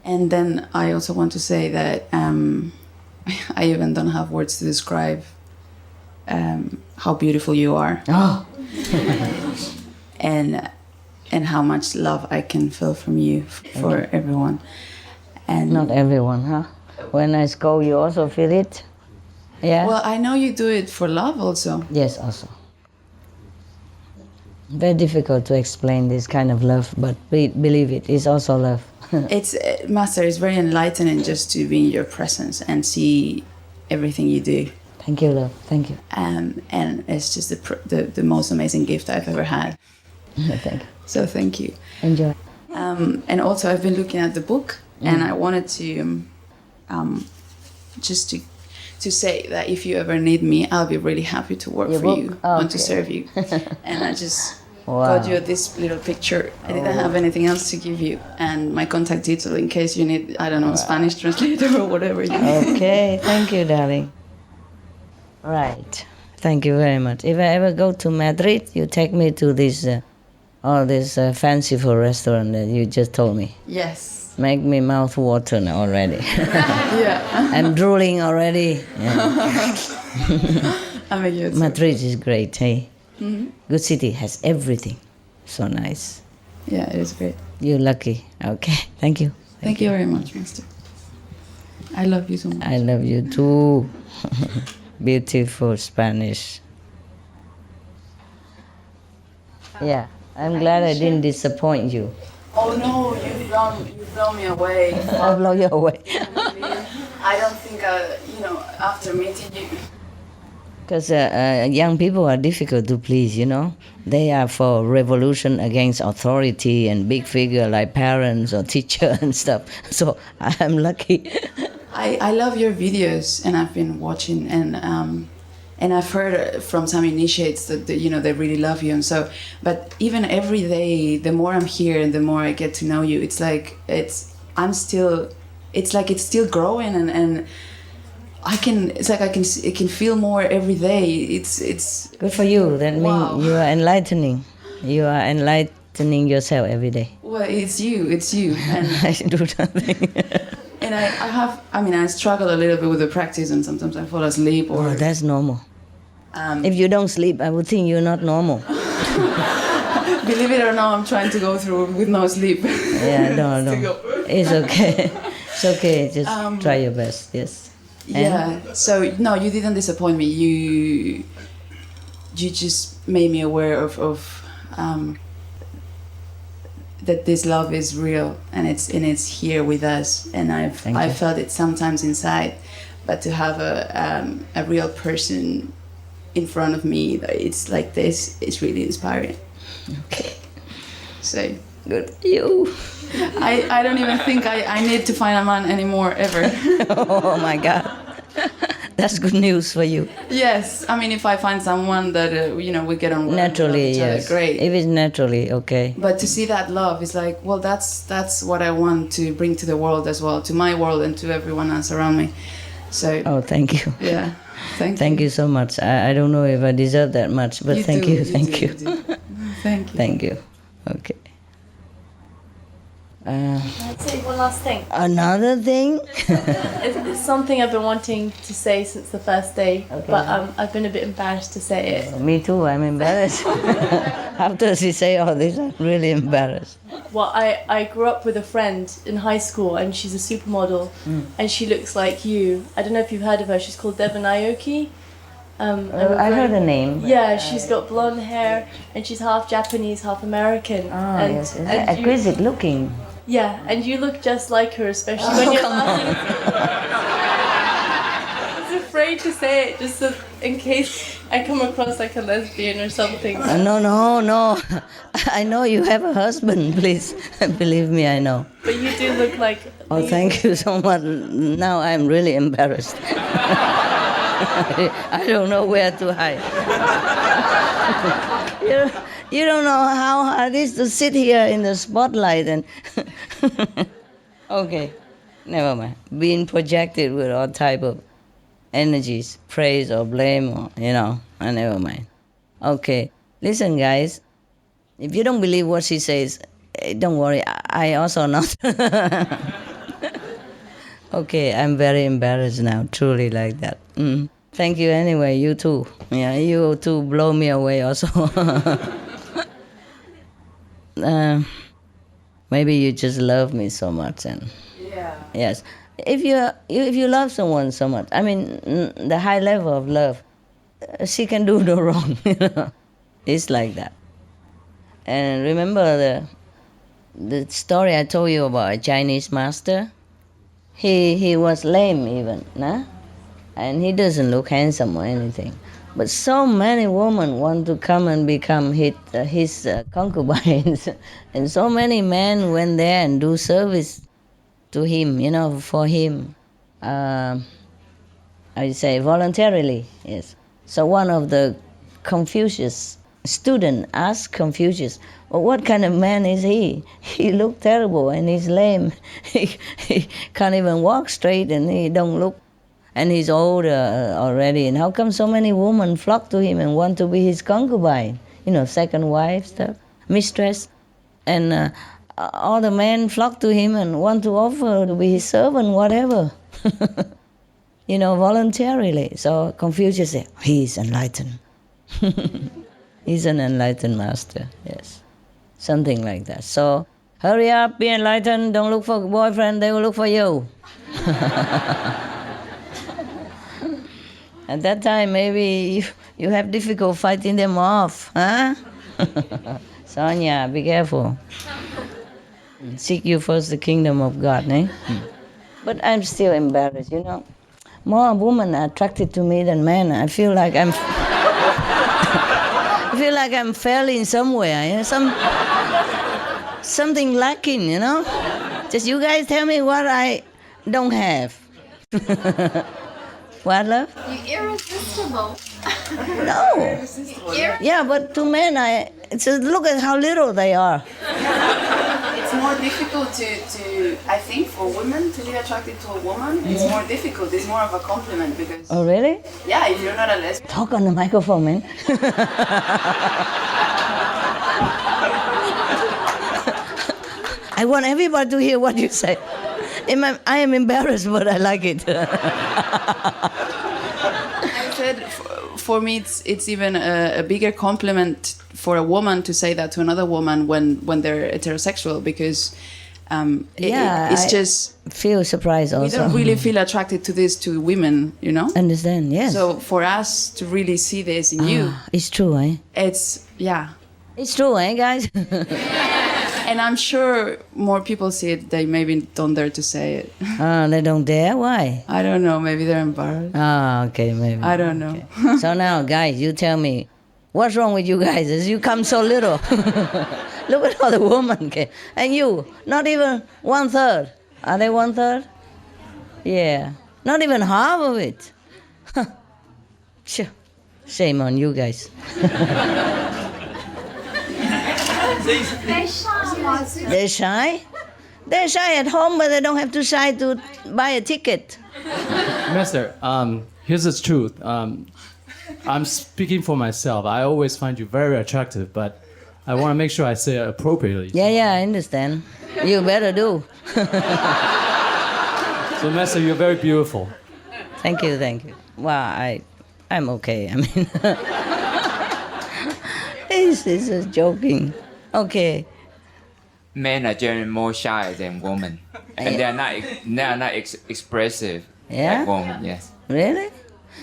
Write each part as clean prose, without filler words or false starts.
And then I also want to say that I even don't have words to describe how beautiful you are. Oh. and how much love I can feel from you for everyone. And not everyone, huh? When I scold, you also feel it? Yeah? Well, I know you do it for love also. Yes, also. Very difficult to explain this kind of love, but believe it, it's also love. Master, it's very enlightening just to be in your presence and see everything you do. Thank you, love. Thank you. And it's just the most amazing gift I've ever had. Thank you. So thank you. Enjoy. And also I've been looking at the book, and I wanted to just to say that if you ever need me, I'll be really happy to work Your for book? you, Oh, want to okay. serve you. And I just Wow. got you this little picture. I didn't have anything else to give you, and my contact detail in case you need, I don't know, Spanish translator or whatever you need. Okay, thank you, darling. Right. Thank you very much. If I ever go to Madrid, you take me to this fanciful restaurant that you just told me. Yes. Make me mouth water now already. Yeah. I'm drooling already. Yeah. I mean, you too. Madrid is great, hey? Mhm. Good city, has everything. So nice. Yeah, it is great. You're lucky. Okay, thank you. Thank you very much, Master. I love you so much. I love you too. Beautiful Spanish. Yeah, I'm glad I didn't disappoint you. Oh no, you've blown me away. I'll blow you away. I don't think after meeting you. Because young people are difficult to please, you know. They are for revolution against authority and big figure like parents or teacher and stuff. So I'm lucky. I love your videos, and I've been watching, and I've heard from some initiates that they really love you, and so. But even every day, the more I'm here and the more I get to know you, it's like it's still growing, and I can feel more every day. It's Good for you. That Wow. means you are enlightening. You are enlightening yourself every day. well, it's you, and I do nothing. and I struggle a little bit with the practice, and sometimes I fall asleep or. Oh, that's normal. If you don't sleep, I would think you're not normal. Believe it or not, I'm trying to go through with no sleep. Yeah, no. It's okay. It's okay. Just try your best. Yes. Yeah. So no, you didn't disappoint me. You just made me aware of that this love is real, and it's here with us, and I felt it sometimes inside, but to have a real person in front of me, it's like this, it's really inspiring. Okay. So Good. You. I don't even think I need to find a man anymore ever. Oh my God. That's good news for you. Yes, I mean, if I find someone that we get on well, Naturally, we love each other, yes. great. If it's naturally, okay. But to see that love is like, well, that's what I want to bring to the world as well, to my world and to everyone else around me. So. Oh, thank you. Yeah, Thank you so much. I don't know if I deserve that much, but thank you. Thank you. Thank you. Thank you. Okay. I'd say one last thing. Another thing? It's something I've been wanting to say since the first day, Okay. but I've been a bit embarrassed to say it. Me too, I'm embarrassed. After she say all this, I'm really embarrassed. Well, I grew up with a friend in high school, and she's a supermodel, and she looks like you. I don't know if you've heard of her. She's called Devon Aoki. I heard the name. Yeah, she's got blonde hair, and she's half Japanese, half American. Oh, and, yes. and Exquisite looking. Yeah, and you look just like her, especially when you're laughing. I was afraid to say it, just so, in case I come across like a lesbian or something. No. I know you have a husband, please. Believe me, I know. But you do look like... Oh, thank you so much. Now I'm really embarrassed. I don't know where to hide. You don't know how hard it is to sit here in the spotlight and... Okay, never mind. Being projected with all type of energies, praise or blame, or, never mind. Okay, listen guys, if you don't believe what she says, don't worry, I also not. Okay, I'm very embarrassed now, truly like that. Thank you anyway, you too. Yeah, you too blow me away also. Maybe you just love me so much, and yes, if you love someone so much, I mean, the high level of love, she can do no wrong. It's like that. And remember the story I told you about a Chinese master. He was lame even, nah? And he doesn't look handsome or anything. But so many women want to come and become his concubines. And so many men went there and do service to him, for him. I say voluntarily, yes. So one of the Confucius students asked Confucius, well, what kind of man is he? He looked terrible and he's lame. He can't even walk straight and he don't look. And he's older already. And how come so many women flock to him and want to be his concubine? Second wife stuff, mistress. And all the men flock to him and want to offer to be his servant, whatever. Voluntarily. So Confucius said, he's enlightened. He's an enlightened master, yes. Something like that. So hurry up, be enlightened, don't look for a boyfriend, they will look for you. At that time, maybe you have difficult fighting them off, huh? Sonia, be careful. Seek you first the kingdom of God, eh? But I'm still embarrassed, More women are attracted to me than men. I feel like I'm failing somewhere, something lacking, Just you guys tell me what I don't have. What, love? You're irresistible. No. Yeah, but to men, just look at how little they are. It's more difficult to I think, for women to be attracted to a woman. It's more difficult. It's more of a compliment because. Oh, really? Yeah, if you're not a lesbian. Talk on the microphone, man. I want everybody to hear what you say. I am embarrassed, but I like it. I said, for me, it's even a bigger compliment for a woman to say that to another woman when they're heterosexual, because it's just feel surprised also. We don't really feel attracted to this to women, Understand? Yes. So for us to really see this in you, it's true, eh? It's true, eh, guys? And I'm sure more people see it. They maybe don't dare to say it. They don't dare? Why? I don't know. Maybe they're embarrassed. Okay, maybe. I don't know. Okay. So now, guys, you tell me, what's wrong with you guys? As you come so little. Look at all the women. Okay? And you, not even 1/3. Are they 1/3? Yeah. Not even half of it. Sure. Shame on you guys. They're shy. They're shy? They're shy at home, but they don't have to shy to buy a ticket. Master, here's the truth. I'm speaking for myself. I always find you very attractive, but I want to make sure I say it appropriately. Yeah, I understand. You better do. So, Master, you're very beautiful. Thank you. Well, I'm okay. I mean, he's just joking. Okay. Men are generally more shy than women, and they are not expressive like women. Yes. Really?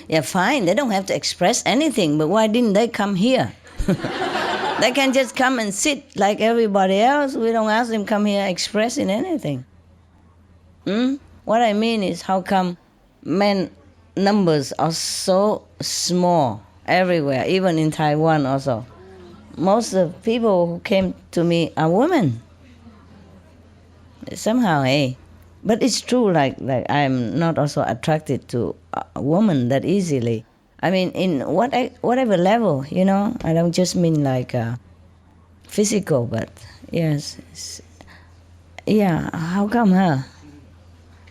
Yeah, fine. They don't have to express anything. But why didn't they come here? They can just come and sit like everybody else. We don't ask them come here expressing anything. What I mean is, how come men numbers are so small everywhere, even in Taiwan also? Most of the people who came to me are women. Somehow, But it's true, like I'm not also attracted to a woman that easily. I mean, in whatever level, I don't just mean like physical, but yes. Yeah, how come, huh?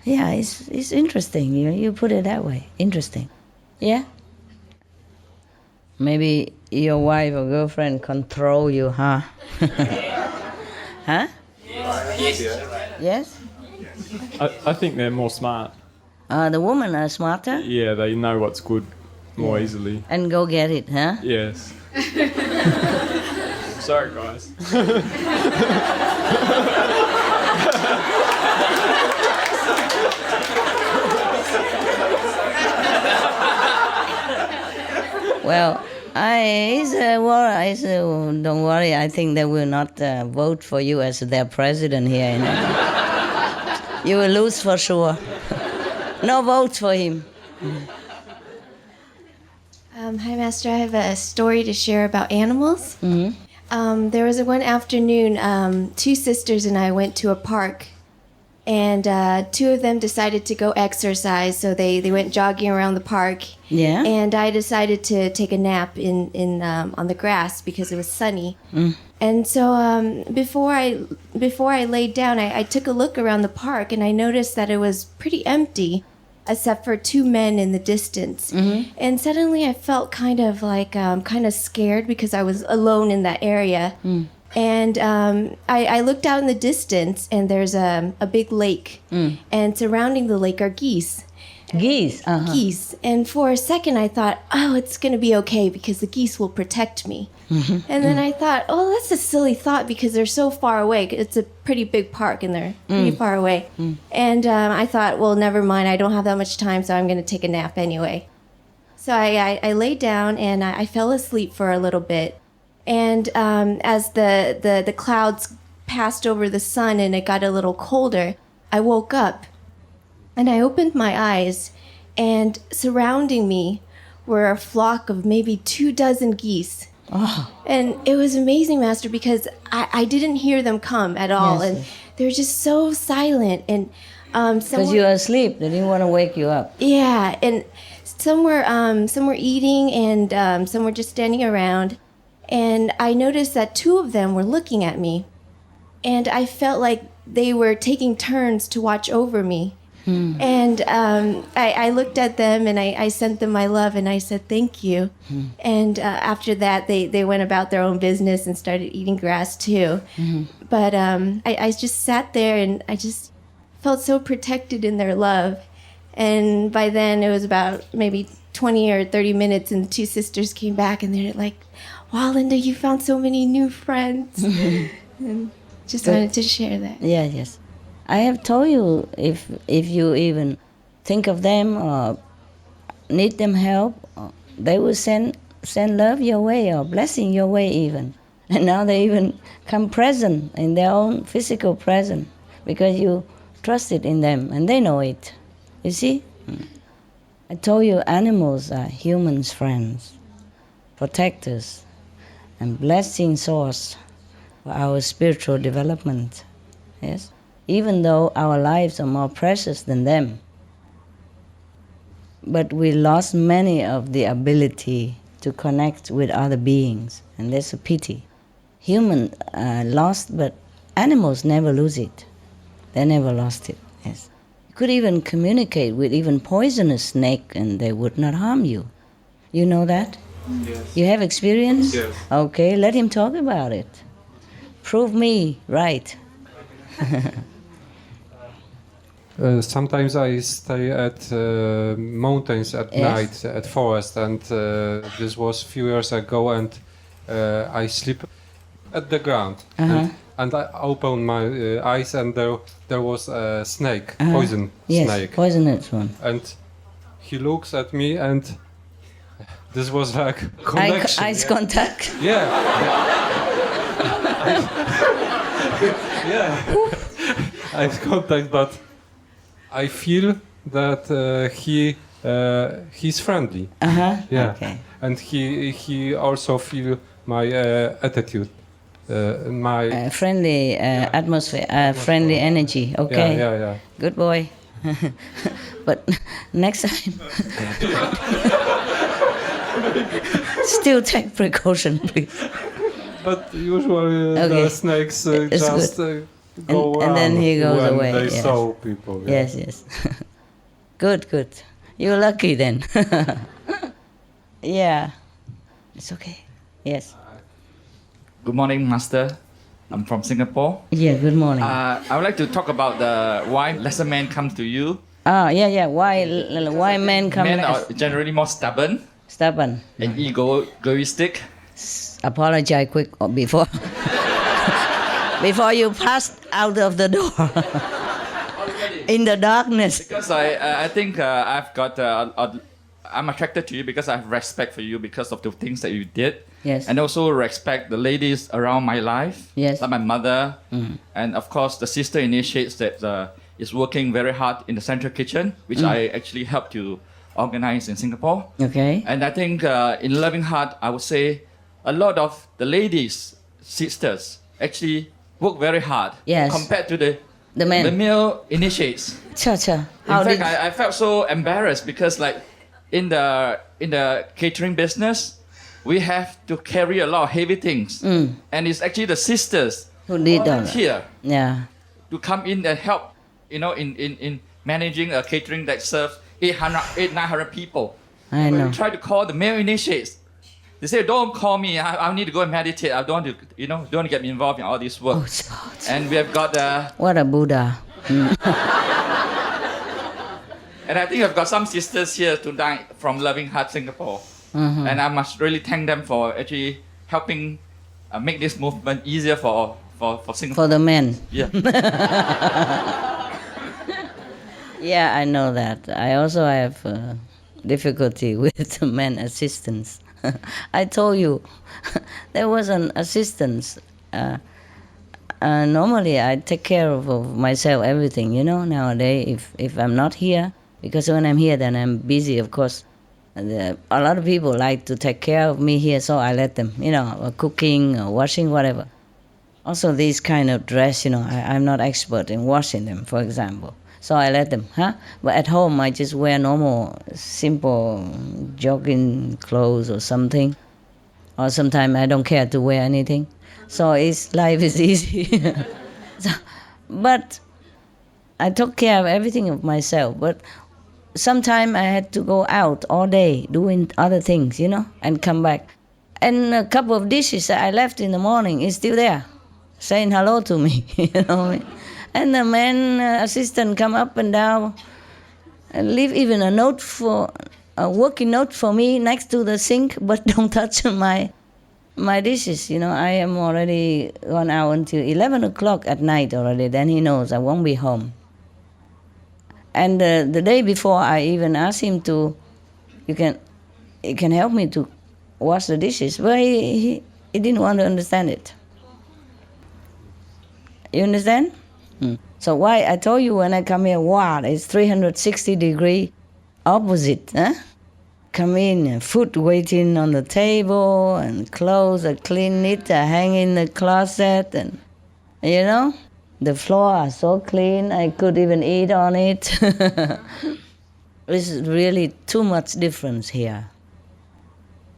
Yeah, it's interesting, you put it that way. Interesting. Yeah? Maybe your wife or girlfriend control you, huh? Huh? Yes. Yes? I think they're more smart. The women are smarter Yeah, they know what's good more easily. and go get it, huh? Yes. Sorry, guys. Well, don't worry. I think they will not vote for you as their president here. You will lose for sure. No votes for him. Hi, Master. I have a story to share about animals. There was one afternoon, two sisters and I went to a park, and two of them decided to go exercise, so they went jogging around the park. Yeah. And I decided to take a nap on the grass because it was sunny. And so before I laid down, I took a look around the park and I noticed that it was pretty empty, except for two men in the distance. And suddenly I felt kind of scared because I was alone in that area. And I looked out in the distance and there's a big lake. And surrounding the lake are geese. Geese? Uh-huh. Geese. And for a second I thought, oh, it's going to be okay because the geese will protect me. And then I thought, oh, that's a silly thought because they're so far away. It's a pretty big park and they're pretty far away. And I thought, well, never mind. I don't have that much time, so I'm going to take a nap anyway. So I laid down and I fell asleep for a little bit. And as the clouds passed over the sun and it got a little colder, I woke up and I opened my eyes, and surrounding me were a flock of maybe 24 geese. Oh. And it was amazing, Master, because I didn't hear them come at all. Yes, and yes. they were just so silent. And Because you were asleep. They didn't want to wake you up. yeah, and some were eating, and some were just standing around. And I noticed that two of them were looking at me, and I felt like they were taking turns to watch over me. And I looked at them and I sent them my love and I said thank you. And after that, they went about their own business and started eating grass too. But I just sat there and I just felt so protected in their love. And by then it was about maybe 20 or 30 minutes and the two sisters came back and they're like, wow, Linda, you found so many new friends. And just wanted to share that. Yeah, yes. I have told you, if you even think of them or need them help, they will send love your way or blessing your way even. And now they even come present in their own physical presence because you trusted in them and they know it. You see? I told you animals are humans' friends, protectors, and blessing source for our spiritual development. Yes? Even though our lives are more precious than them. But we lost many of the ability to connect with other beings, and that's a pity. Humans lost, but animals never lose it. They never lost it, yes. You could even communicate with even poisonous snake and they would not harm you. You know that? Yes. You have experience? Yes. Okay, let him talk about it. Prove me right. Sometimes I stay at mountains at Yes. night, at forest, and this was a few years ago, and I sleep at the ground. And I open my eyes, and there was a snake, poison Yes, snake. poisonous one. And he looks at me, and this was like connection. Eyes contact. Yeah. Yeah. Eyes contact, but I feel that he's friendly. Yeah. Okay. And he also feel my attitude, my Friendly atmosphere, friendly energy. Okay. yeah. Good boy. But next time, still take precaution, please. But usually Okay. the snakes It's just go and then he goes when away, they yes. saw people. Yeah. Yes. Good. You're lucky then. Yeah. It's okay. Yes. Good morning, Master. I'm from Singapore. Yeah, good morning. I would like to talk about why lesser men come to you. Yeah. Why men come? Men are generally more stubborn Stubborn. and egoistic. Apologize quick before before you pass out of the door in the darkness. Because I think I've got I'm attracted to you because I have respect for you because of the things that you did. Yes. And also respect the ladies around my life. Yes. Like my mother. And of course the sister initiates that is working very hard in the central kitchen, which I actually helped to organize in Singapore. Okay. And I think in Loving Heart, I would say a lot of the ladies, sisters, actually work very hard. Yes. Compared to the men. The male initiates. Cha. In fact, I felt so embarrassed because like in the catering business, we have to carry a lot of heavy things. And it's actually the sisters who did that. Here. Yeah. To come in and help, in managing a catering that serves 900 people. I know. We try to call the male initiates. They say, don't call me. I need to go and meditate. I don't want to, don't want to get me involved in all this work. Oh, and we have got what a Buddha. And I think I've got some sisters here tonight from Loving Heart Singapore. And I must really thank them for actually helping make this movement easier for Singapore. For the men. Yeah. Yeah, I know that. I also have difficulty with the men assistants. I told you, there was an assistance. Normally, I take care of myself, everything, nowadays, if I'm not here. Because when I'm here, then I'm busy, of course. A lot of people like to take care of me here, so I let them, cooking, or washing, whatever. Also, these kind of dress, I'm not expert in washing them, for example. So I let them, But at home, I just wear normal, simple jogging clothes or something. Or sometimes I don't care to wear anything. So life is easy. But I took care of everything of myself. But sometimes I had to go out all day doing other things, and come back. And a couple of dishes that I left in the morning is still there, saying hello to me, And the man assistant come up and down and leave even a working note for me next to the sink, but don't touch my dishes. I am already gone out until 11 o'clock at night already. Then he knows I won't be home. And the day before, I even asked him to, you can help me to wash the dishes. But he didn't want to understand it. You understand? So why I told you when I come here, it's 360 degree opposite. Come in, food waiting on the table, and clothes are clean, neat, hang in the closet, and the floor are so clean, I could even eat on it. It's really too much difference here.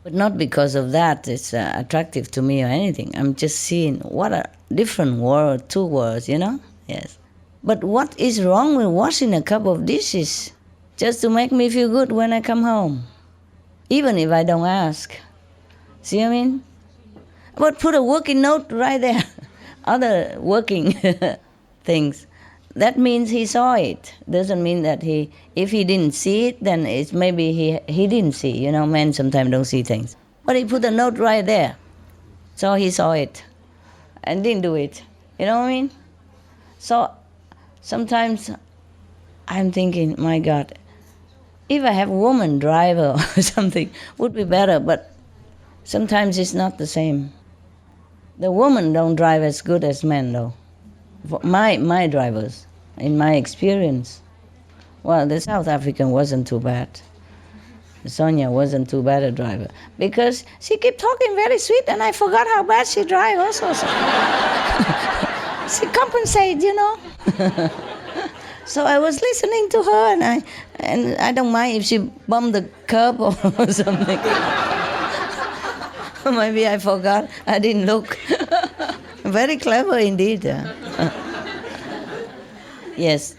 But not because of that it's attractive to me or anything. I'm just seeing what a different world, two worlds, Yes. But what is wrong with washing a couple of dishes just to make me feel good when I come home? Even if I don't ask. See what I mean? But put a working note right there. Other working things. That means he saw it. Doesn't mean that if he didn't see it, then it's maybe he didn't see. Men sometimes don't see things. But he put a note right there. So he saw it and didn't do it. You know what I mean? So sometimes I'm thinking, my God, if I have a woman driver or something, would be better. But sometimes it's not the same. The women don't drive as good as men, though. For my drivers, in my experience. Well, the South African wasn't too bad. Sonia wasn't too bad a driver. Because she kept talking very sweet, and I forgot how bad she drives also. She compensates, So I was listening to her, and I don't mind if she bumped the curb or something. Maybe I forgot. I didn't look. Very clever indeed. Yes.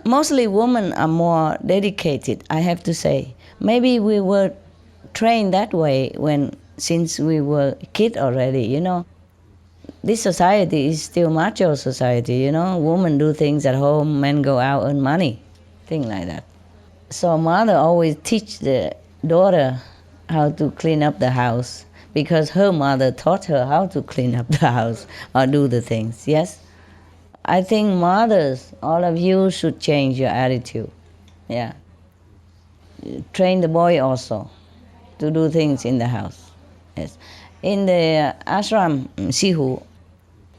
Mostly women are more dedicated, I have to say. Maybe we were trained that way since we were kid already, this society is still macho society, you know. Women do things at home, men go out earn money, thing like that. So mother always teach the daughter how to clean up the house because her mother taught her how to clean up the house or do the things, yes? I think mothers, all of you should change your attitude, yeah. Train the boy also to do things in the house, yes. In the ashram, Sihu,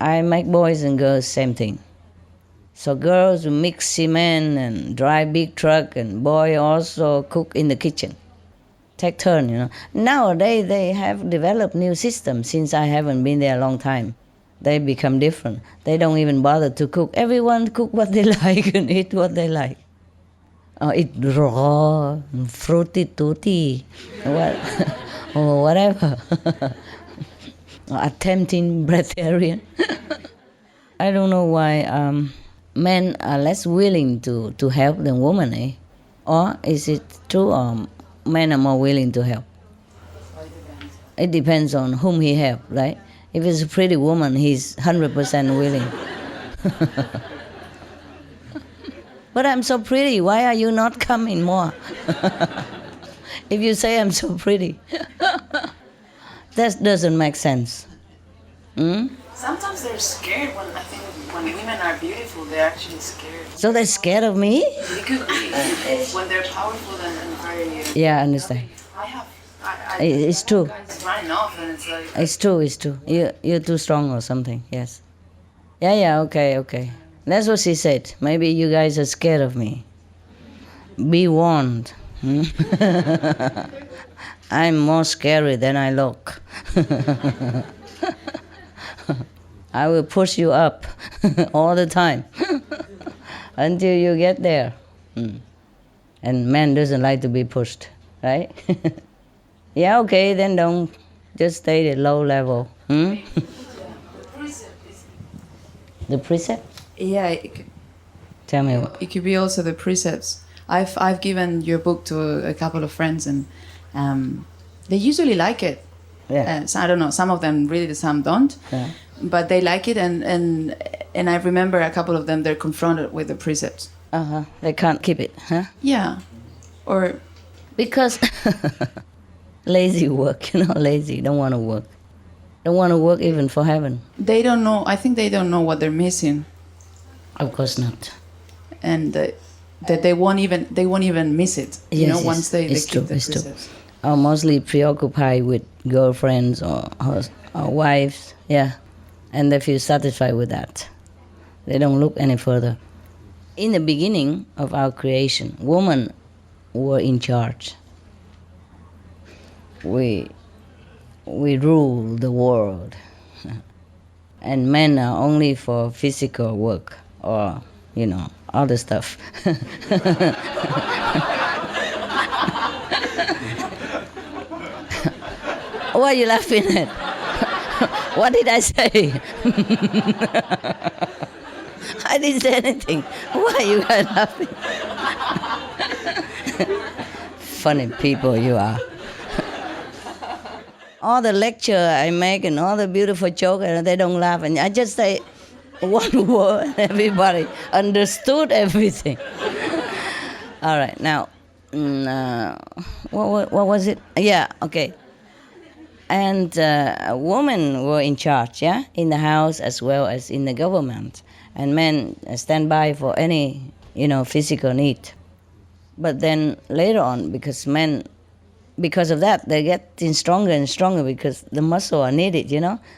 I make boys and girls same thing. So girls mix cement and drive big truck, and boy also cook in the kitchen. Take turn, you know. Nowadays they have developed new systems since I haven't been there a long time. They become different. They don't even bother to cook. Everyone cook what they like and eat what they like. Eat raw, fruity tutti, or whatever. Attempting breatharian. I don't know why men are less willing to help than women, eh? Or is it true, or men are more willing to help? It depends on whom he helps, right? If it's a pretty woman, he's 100% willing. But I'm so pretty, why are you not coming more? If you say I'm so pretty. That doesn't make sense. Sometimes they're scared when women are beautiful, they're actually scared. So they're scared of me? They could be. When they're powerful and very... Yeah, I understand. It's true. Guys running off and it's like... It's true. You're too strong or something, yes. Yeah, okay. That's what she said. Maybe you guys are scared of me. Be warned. I'm more scary than I look. I will push you up all the time until you get there. And man doesn't like to be pushed, right? Yeah, okay, then don't just stay at low level. The precept? Yeah, Tell me what. it could be also the precepts. I've given your book to a couple of friends, and they usually like it. Yeah. So I don't know. Some of them really, some don't. Yeah. But they like it, and I remember a couple of them. They're confronted with the precepts. They can't keep it, huh? Yeah, or because lazy work, lazy, don't want to work. Don't want to work even for heaven. they don't know. I think they don't know what they're missing, Of course not. and that they won't even miss it. Yes, once they it's keep true, the it's true. precepts. Are mostly preoccupied with girlfriends or wives, yeah, and they feel satisfied with that. They don't look any further. In the beginning of our creation, women were in charge. We rule the world, and men are only for physical work or other stuff. What are you laughing at? What did I say? I didn't say anything. Why are you guys laughing? Funny people you are. All the lecture I make and all the beautiful jokes, and they don't laugh. And I just say one word and everybody understood everything. All right, now, what was it? Yeah, okay. And women were in charge, yeah, in the house as well as in the government. And men stand by for any, physical need. But then later on, because of that, they're getting stronger and stronger because the muscle are needed,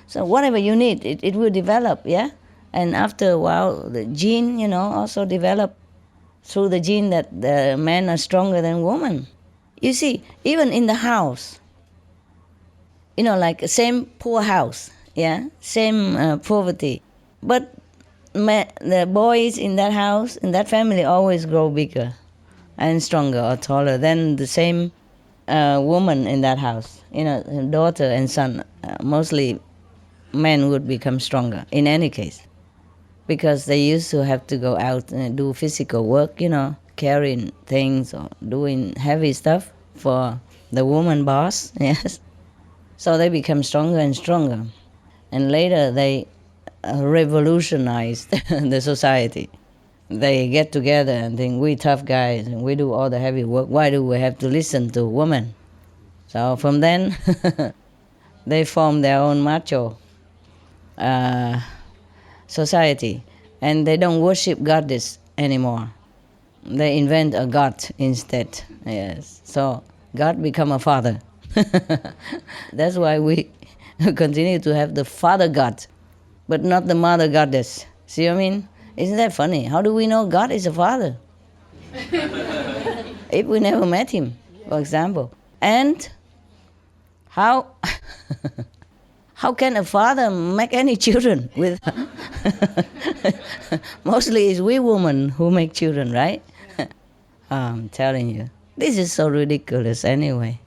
So whatever you need, it will develop, yeah? And after a while, the gene, also develop through the gene that the men are stronger than women. You see, even in the house, like same poor house, yeah, same poverty. But the boys in that house, in that family, always grow bigger and stronger or taller than the same woman in that house. Daughter and son, mostly men would become stronger in any case. Because they used to have to go out and do physical work, carrying things or doing heavy stuff for the woman boss, yes. So they become stronger and stronger. And later they revolutionized the society. They get together and think, we tough guys and we do all the heavy work. Why do we have to listen to women? So from then, they form their own macho society. And they don't worship goddess anymore. They invent a god instead. Yes. So God become a father. That's why we continue to have the father god, but not the mother goddess. See what I mean? Isn't that funny? How do we know God is a father? If we never met him, for example. And how can a father make any children with mostly it's we women who make children, right? I'm telling you. This is so ridiculous anyway.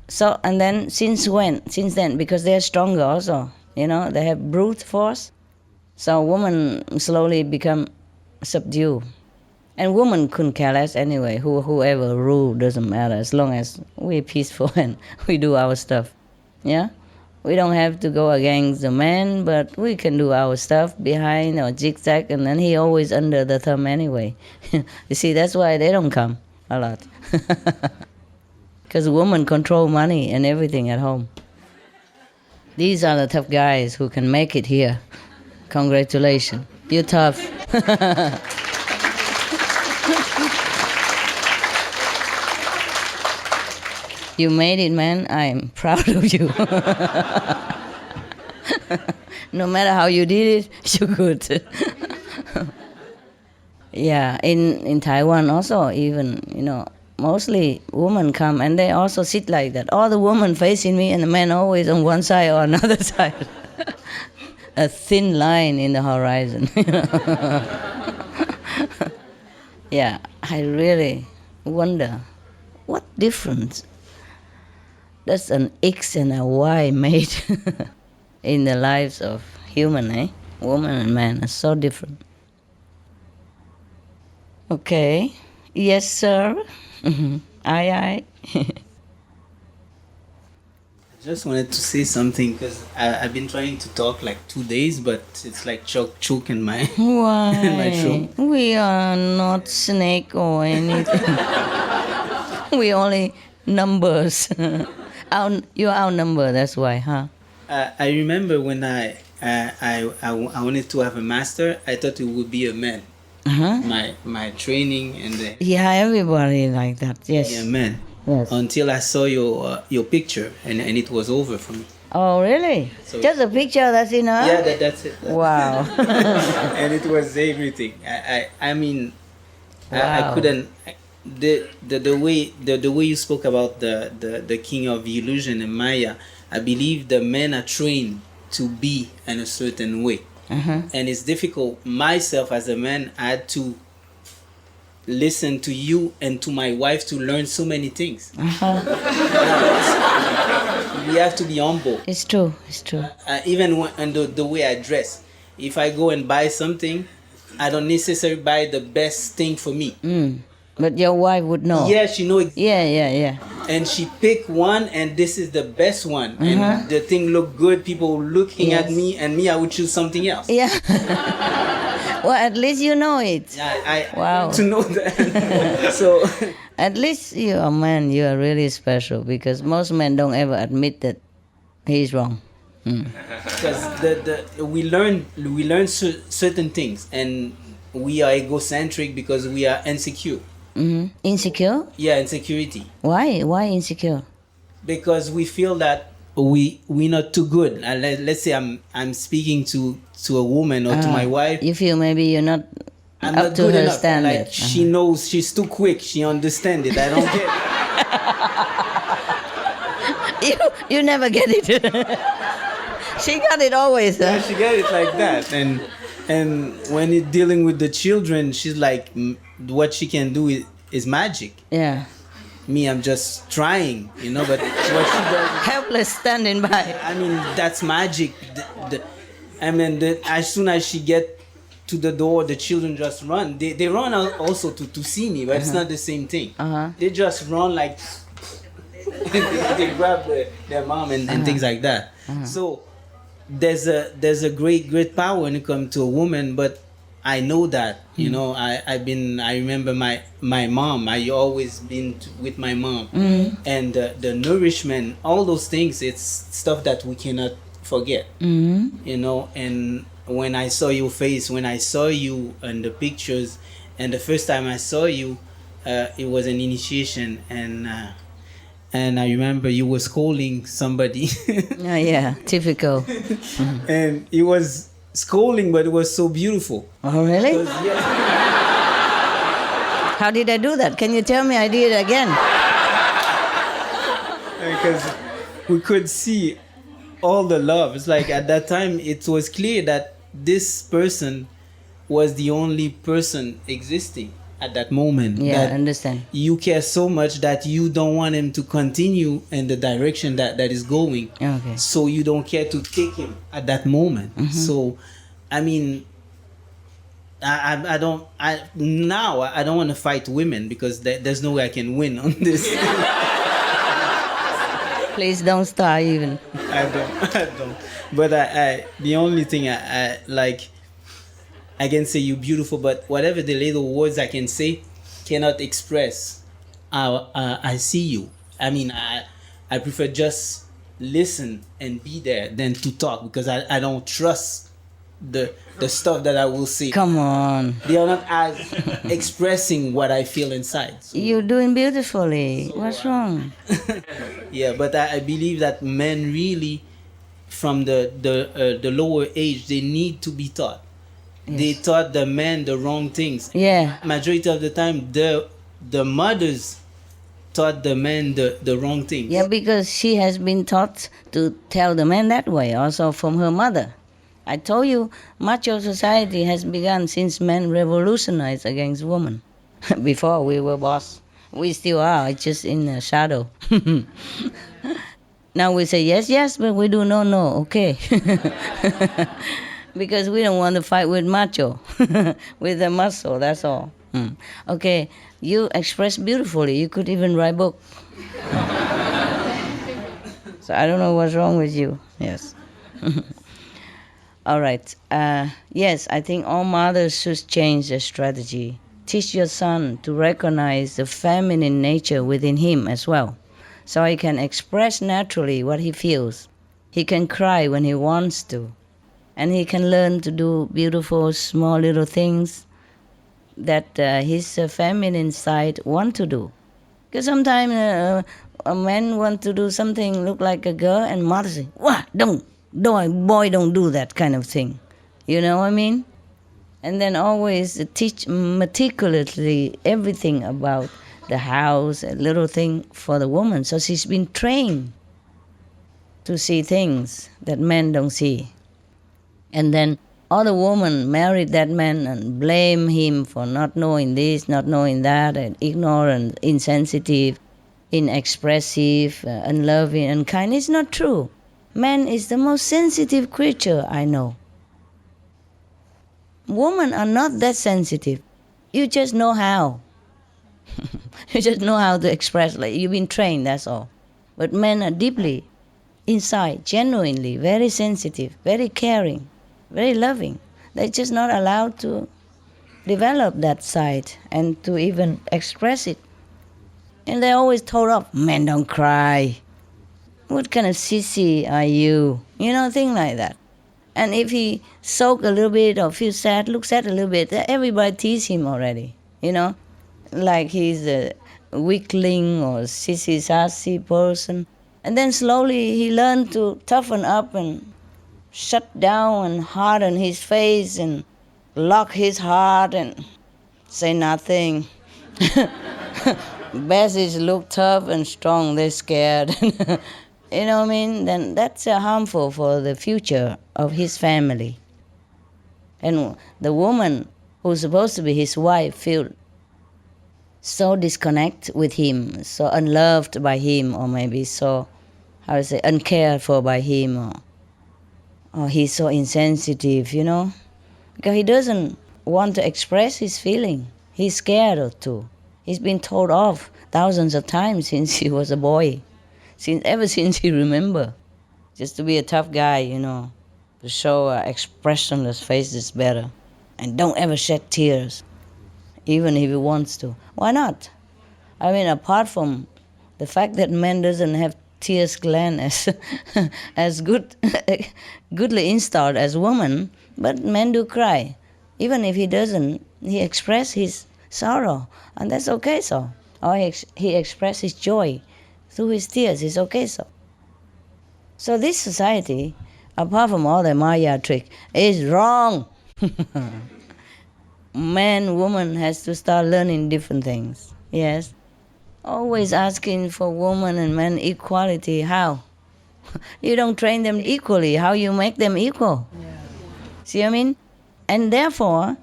So, and then since then, because they're stronger also, you know, they have brute force. So women slowly become subdued. And women couldn't care less anyway. Whoever rule doesn't matter as long as we're peaceful and we do our stuff. Yeah? We don't have to go against the man, but we can do our stuff behind or zigzag, and then he always under the thumb anyway. You see, that's why they don't come a lot. Because women control money and everything at home. These are the tough guys who can make it here. Congratulations. You're tough. You made it, man. I'm proud of you. No matter how you did it, you're good. Yeah, in Taiwan also, even, you know, mostly women come and they also sit like that. All the women facing me and the men always on one side or another side. A thin line in the horizon. You know? Yeah, I really wonder what difference does an X and a Y made in the lives of human, eh? Woman and man are so different. Okay. Yes, sir. Aye. I just wanted to say something because I've been trying to talk like 2 days, but it's like choke in my, Why? in my throat. We are not snake or anything. We only numbers. You're our number, that's why, huh? I remember when I wanted to have a master, I thought it would be a man. Uh-huh. My training and the Yeah, everybody like that, yes. yeah, man. Yes. Until I saw your picture and it was over for me. Oh, really? So- Just a picture, that's enough? Yeah, that's it. Wow. And it was everything. I mean, I Wow. couldn't. The way you spoke about the king of illusion and Maya, I believe the men are trained to be in a certain way, and it's difficult. Myself as a man, I had to listen to you and to my wife to learn so many things. We have to be humble. It's true. Even when, and the way I dress. If I go and buy something, I don't necessarily buy the best thing for me. But your wife would know. Yeah, she knows. Yeah. And she picked one, and this is the best one. And the thing looked good. People looking at me, and me, I would choose something else. Yeah. Well, at least you know it. I Wow. to know that. So At least you're a man, you are really special, because most men don't ever admit that he's wrong. because we learn certain things, and we are egocentric because we are insecure. Insecure? Yeah, insecurity. Why insecure? Because we feel that we're not too good. Let's say I'm speaking to a woman or to my wife. You feel maybe you're not I'm up not to good her enough. standard. Like she knows, she's too quick. She understands it. I don't get it. You never get it. She got it always. Yeah, she get it like that. And when it's dealing with the children, she's like, what she can do is magic. Yeah. Me, I'm just trying, but what she does. Helpless standing by. I mean, that's magic. As soon as she get to the door, the children just run. They run out also to see me, but it's not the same thing. They just run like they grab their mom and things like that. So there's a great power when it comes to a woman, but I know that, you know, I remember my mom. I always been with my mom, and the nourishment, all those things. It's stuff that we cannot forget, you know. And when I saw your face, when I saw you in the pictures, and the first time I saw you, it was an initiation, and I remember you were scolding somebody. Oh, yeah, typical. And it was scolding, but it was so beautiful. Oh, really? Yeah. How did I do that? Can you tell me I did it again? Because we could see all the love. It's like at that time it was clear that this person was the only person existing at that moment. Yeah, I that understand. you care so much that you don't want him to continue in the direction that is going. Okay. So you don't care to take him at that moment. So, I mean, I don't want to fight women because there's no way I can win on this. Please don't start even. I don't. But I the only thing I like, I can say you're beautiful, but whatever the little words I can say cannot express how I see you. I mean, I prefer just listen and be there than to talk, because I don't trust the stuff that I will say. Come on. They are not as expressing what I feel inside. So. You're doing beautifully. What's wrong? Yeah, but I believe that men really, from the lower age, they need to be taught. Yes. They taught the men the wrong things. Yeah. Majority of the time, the mothers taught the men the wrong things. Yeah, because she has been taught to tell the man that way, also from her mother. I told you, macho society has begun since men revolutionized against women. Before we were boss. We still are, it's just in the shadow. Now we say yes, but we do no, okay. Because we don't want to fight with macho, with the muscle, that's all. Okay, you express beautifully. You could even write a book. So I don't know what's wrong with you. Yes. All right. Yes, I think all mothers should change their strategy. Teach your son to recognize the feminine nature within him as well, so he can express naturally what he feels. He can cry when he wants to, and he can learn to do beautiful, small little things that his feminine side want to do. Because sometimes a man want to do something look like a girl, and mother say, "What? Boy, don't do that kind of thing." You know what I mean? And then always teach meticulously everything about the house, a little thing for the woman. So she's been trained to see things that men don't see. And then other women married that man and blame him for not knowing this, not knowing that, and ignorant, insensitive, inexpressive, unloving, unkind. It's not true. Man is the most sensitive creature I know. Women are not that sensitive. You just know how. You just know how to express. Like you've been trained, that's all. But men are deeply inside, genuinely, very sensitive, very caring, very loving. They're just not allowed to develop that side and to even express it. And they're always told off, "Men don't cry. What kind of sissy are you?" You know, things like that. And if he soak a little bit or feel sad, look sad a little bit, everybody tease him already, you know, like he's a weakling or sissy sassy person. And then slowly he learned to toughen up and shut down and harden his face and lock his heart and say nothing. Best is look tough and strong, they're scared. You know what I mean? Then that's harmful for the future of his family. And the woman who's supposed to be his wife feel so disconnected with him, so unloved by him, or maybe so, how to say, uncared for by him, or he's so insensitive, you know? Because he doesn't want to express his feeling. He's scared to. He's been told off thousands of times since he was a boy. Ever since he remember, just to be a tough guy, you know. to show expressionless faces better. And don't ever shed tears, even if he wants to. Why not? I mean, apart from the fact that man doesn't have tears gland as goodly installed as woman, but men do cry. Even if he doesn't, he express his sorrow, and that's okay so. Or he express his joy through his tears, it's okay so. So this society, apart from all the Maya trick, is wrong. Man, woman has to start learning different things. Yes. Always asking for woman and man equality. How? You don't train them equally. How you make them equal? Yeah. See what I mean? And therefore,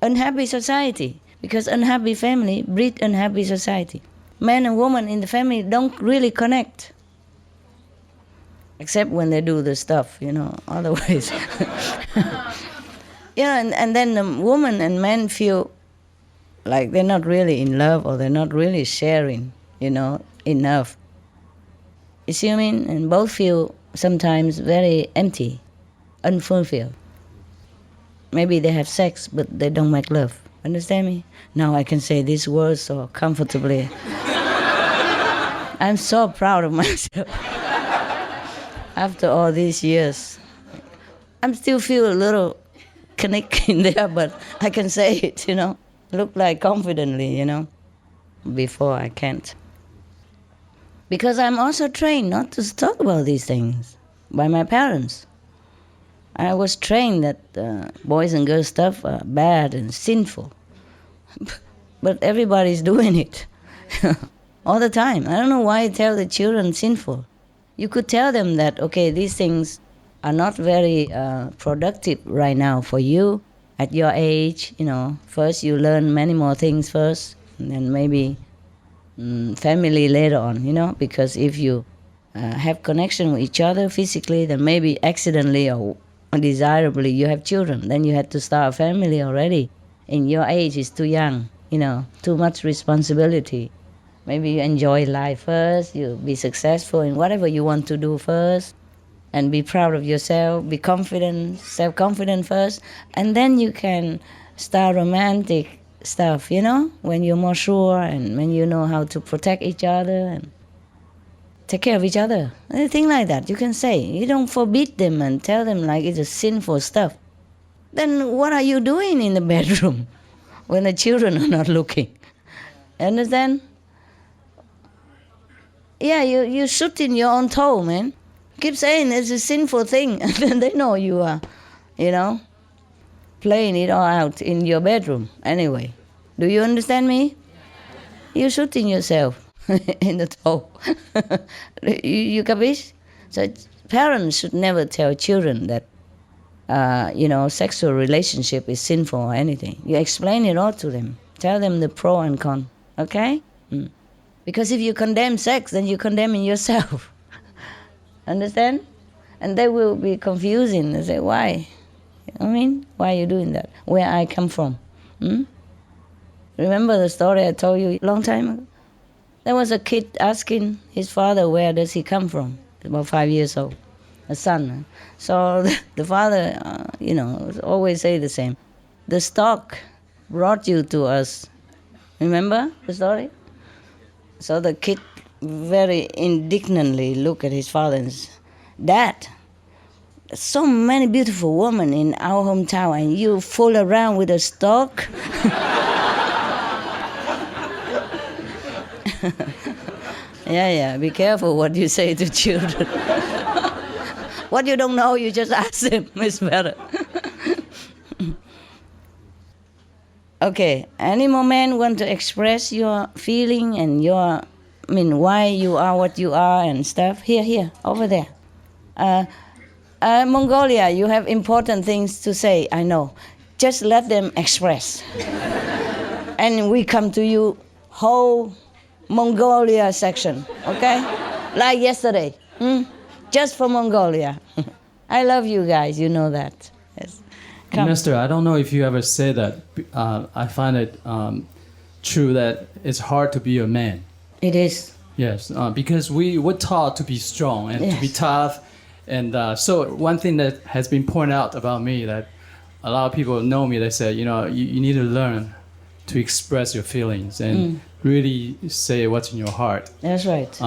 unhappy society. Because unhappy family breed unhappy society. Man and woman in the family don't really connect. Except when they do the stuff, otherwise. And then the woman and man feel like they're not really in love or they're not really sharing, enough. You see what I mean? And both feel sometimes very empty, unfulfilled. Maybe they have sex, but they don't make love. Understand me? Now I can say these words so comfortably. I'm so proud of myself. After all these years, I still feel a little connect in there, but I can say it, Look like confidently, Before I can't. Because I'm also trained not to talk about these things by my parents. I was trained that boys and girls stuff are bad and sinful. But everybody's doing it all the time. I don't know why I tell the children sinful. You could tell them that, okay, these things are not very productive right now for you at your age. First you learn many more things first, and then maybe family later on, because if you have connection with each other physically, then maybe accidentally or undesirably you have children. Then you had to start a family already. In your age is too young, too much responsibility. Maybe you enjoy life first, you be successful in whatever you want to do first, and be proud of yourself, be confident, self-confident first, and then you can start romantic stuff, when you're more sure and when you know how to protect each other and take care of each other. Anything like that, you can say. You don't forbid them and tell them like it's a sinful stuff. Then what are you doing in the bedroom when the children are not looking? Understand? Yeah, you shoot in your own toe, man. Keep saying it's a sinful thing, and then they know you are, playing it all out in your bedroom. Anyway, do you understand me? You're shooting yourself in the toe. you capish? So parents should never tell children that, sexual relationship is sinful or anything. You explain it all to them. Tell them the pro and con, okay? Because if you condemn sex, then you're condemning yourself. Understand? And they will be confusing. They say, why? Why are you doing that? Where I come from? Remember the story I told you a long time ago? There was a kid asking his father, where does he come from? About 5 years old, a son. So the father, always say the same. The stork brought you to us. Remember the story? So the kid very indignantly looked at his father and said, Dad, there's so many beautiful women in our hometown and you fool around with a stork? Yeah, be careful what you say to children. What you don't know, you just ask them, it's better. Okay, any more men want to express your feeling and why you are what you are and stuff? Here, over there. Mongolia, you have important things to say, I know. Just let them express. And we come to you, whole Mongolia section, okay? Like yesterday, just for Mongolia. I love you guys, you know that. Yes. Master, I don't know if you ever say that. I find it true that it's hard to be a man. It is. Yes, because we were taught to be strong and to be tough And so one thing that has been pointed out about me that a lot of people know me, they say, you know, you need to learn to express your feelings and really say what's in your heart. That's right.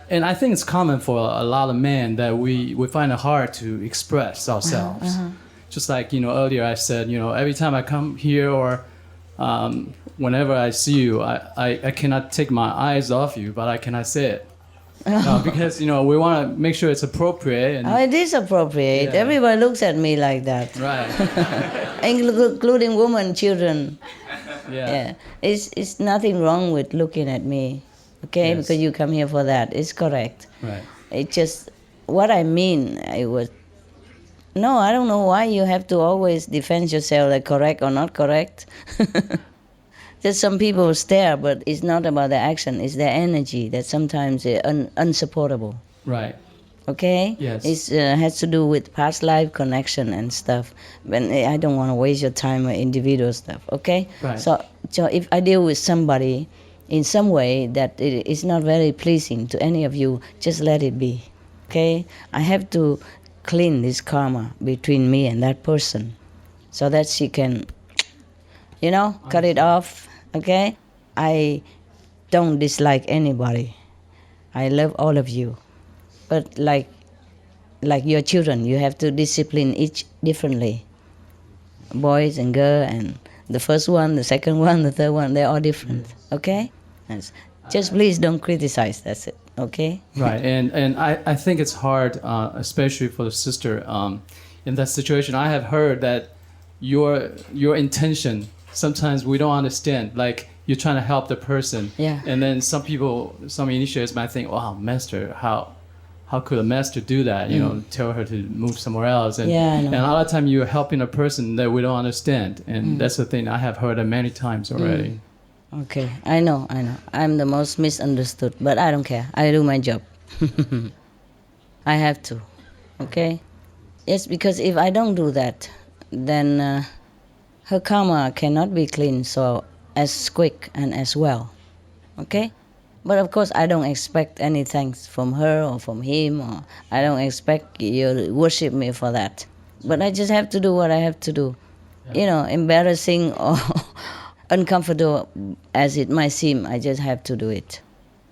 And I think it's common for a lot of men that we find it hard to express ourselves. Just like, you know, earlier I said, you know, every time I come here or whenever I see you, I cannot take my eyes off you, but I cannot say it. Because, you know, we want to make sure it's appropriate. And, it is appropriate. Yeah. Everybody looks at me like that. Right. Including women, children. Yeah. It's nothing wrong with looking at me. Okay? Yes. Because you come here for that. It's correct. Right. It just, what I mean, no, I don't know why you have to always defend yourself like correct or not correct. Just some people stare, but it's not about the action, it's their energy that sometimes is unsupportable. Right. Okay? Yes. It has to do with past life connection and stuff. But I don't want to waste your time with individual stuff, okay? Right. So if I deal with somebody in some way that it is not very pleasing to any of you, just let it be, okay? I have to clean this karma between me and that person so that she can, you know, cut it off, okay? I don't dislike anybody. I love all of you. But like your children, you have to discipline each differently. Boys and girls, and the first one, the second one, the third one, they're all different, okay? Just please don't criticize, that's it, okay? Right, and I think it's hard, especially for the sister, in that situation. I have heard that your intention, sometimes we don't understand, like you're trying to help the person. Yeah. And then some initiates might think, wow, master, how could a master do that? You know, tell her to move somewhere else. And, Yeah, I know. and a lot of time you're helping a person that we don't understand. And that's the thing I have heard it many times already. Okay, I know. I'm the most misunderstood, but I don't care. I do my job. I have to, okay? Yes, because if I don't do that, then her karma cannot be cleaned so as quick and as well, okay? But of course, I don't expect any thanks from her or from him, or I don't expect you to worship me for that. But I just have to do what I have to do. Yeah. You know, embarrassing or uncomfortable as it might seem, I just have to do it.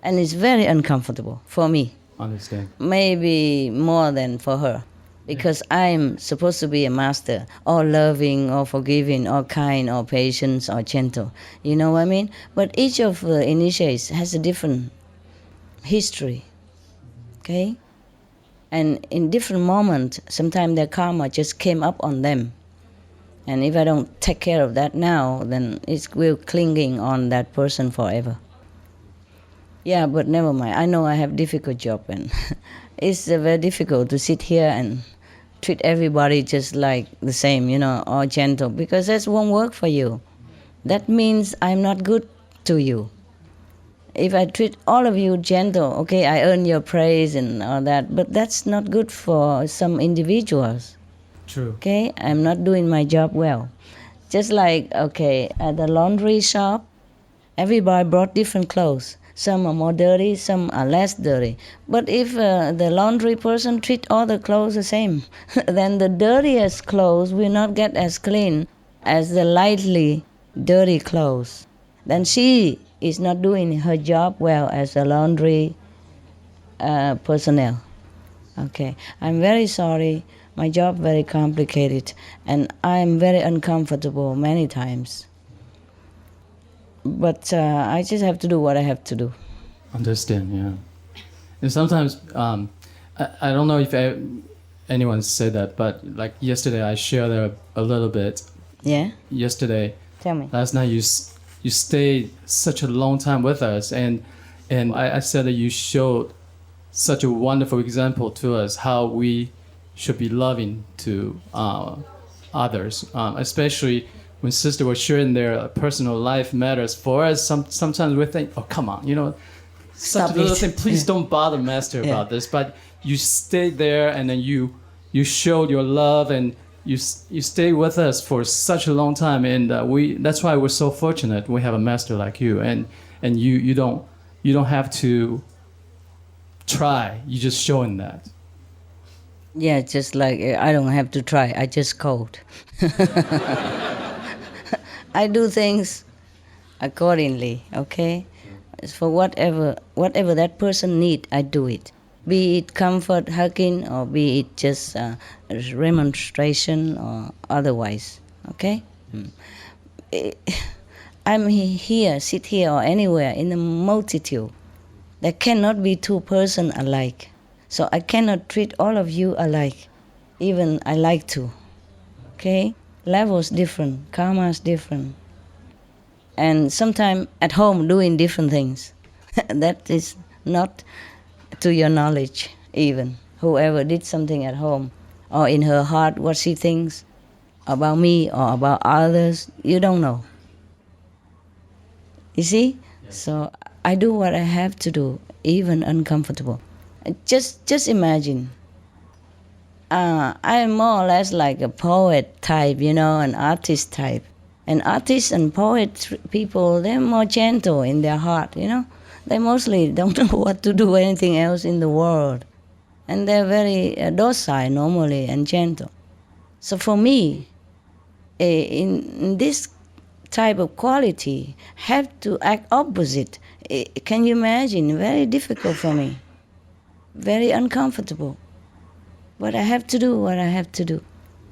And it's very uncomfortable for me. Understand. Maybe more than for her. Because I'm supposed to be a master, or loving, or forgiving, or kind, or patient, or gentle. You know what I mean? But each of the initiates has a different history, okay? And in different moments, sometimes their karma just came up on them. And if I don't take care of that now, then it will clinging on that person forever. Yeah, but never mind. I know I have difficult job, and it's very difficult to sit here and treat everybody just like the same, you know, or gentle, because that won't work for you. That means I'm not good to you. If I treat all of you gentle, okay, I earn your praise and all that, but that's not good for some individuals. True. Okay, I'm not doing my job well. Just like, okay, at the laundry shop, everybody brought different clothes. Some are more dirty, some are less dirty. But if the laundry person treat all the clothes the same, then the dirtiest clothes will not get as clean as the lightly dirty clothes. Then she is not doing her job well as a laundry personnel. Okay, I'm very sorry. My job very complicated, and I'm very uncomfortable many times. But I just have to do what I have to do. Understand, yeah. And sometimes, I don't know if anyone said that, but like yesterday I shared a little bit. Yeah? Yesterday. Tell me. Last night you stayed such a long time with us, and I said that you showed such a wonderful example to us how we should be loving to others, especially when sister was sharing their personal life matters for us. Sometimes we think, oh, come on, you know, such a little thing, please don't bother master about this. But you stayed there, and then you showed your love, and you stayed with us for such a long time, and that's why we're so fortunate we have a master like you, and you don't have to try, you just showing that. Yeah, just like I don't have to try, I just code. I do things accordingly, okay? For whatever that person need, I do it. Be it comfort, hugging, or be it just remonstration or otherwise, okay? I'm here, sit here or anywhere in a multitude. There cannot be two persons alike. So I cannot treat all of you alike, even I like to, okay? Levels different, karma's different. And sometimes at home doing different things. That is not to your knowledge even. Whoever did something at home or in her heart what she thinks about me or about others, you don't know. You see? So I do what I have to do, even uncomfortable. Just imagine. I am more or less like a poet type, an artist type. And artists and poet people, they're more gentle in their heart, They mostly don't know what to do anything else in the world. And they're very docile normally and gentle. So for me, in this type of quality, have to act opposite. Can you imagine? Very difficult for me. Very uncomfortable. But I have to do what I have to do.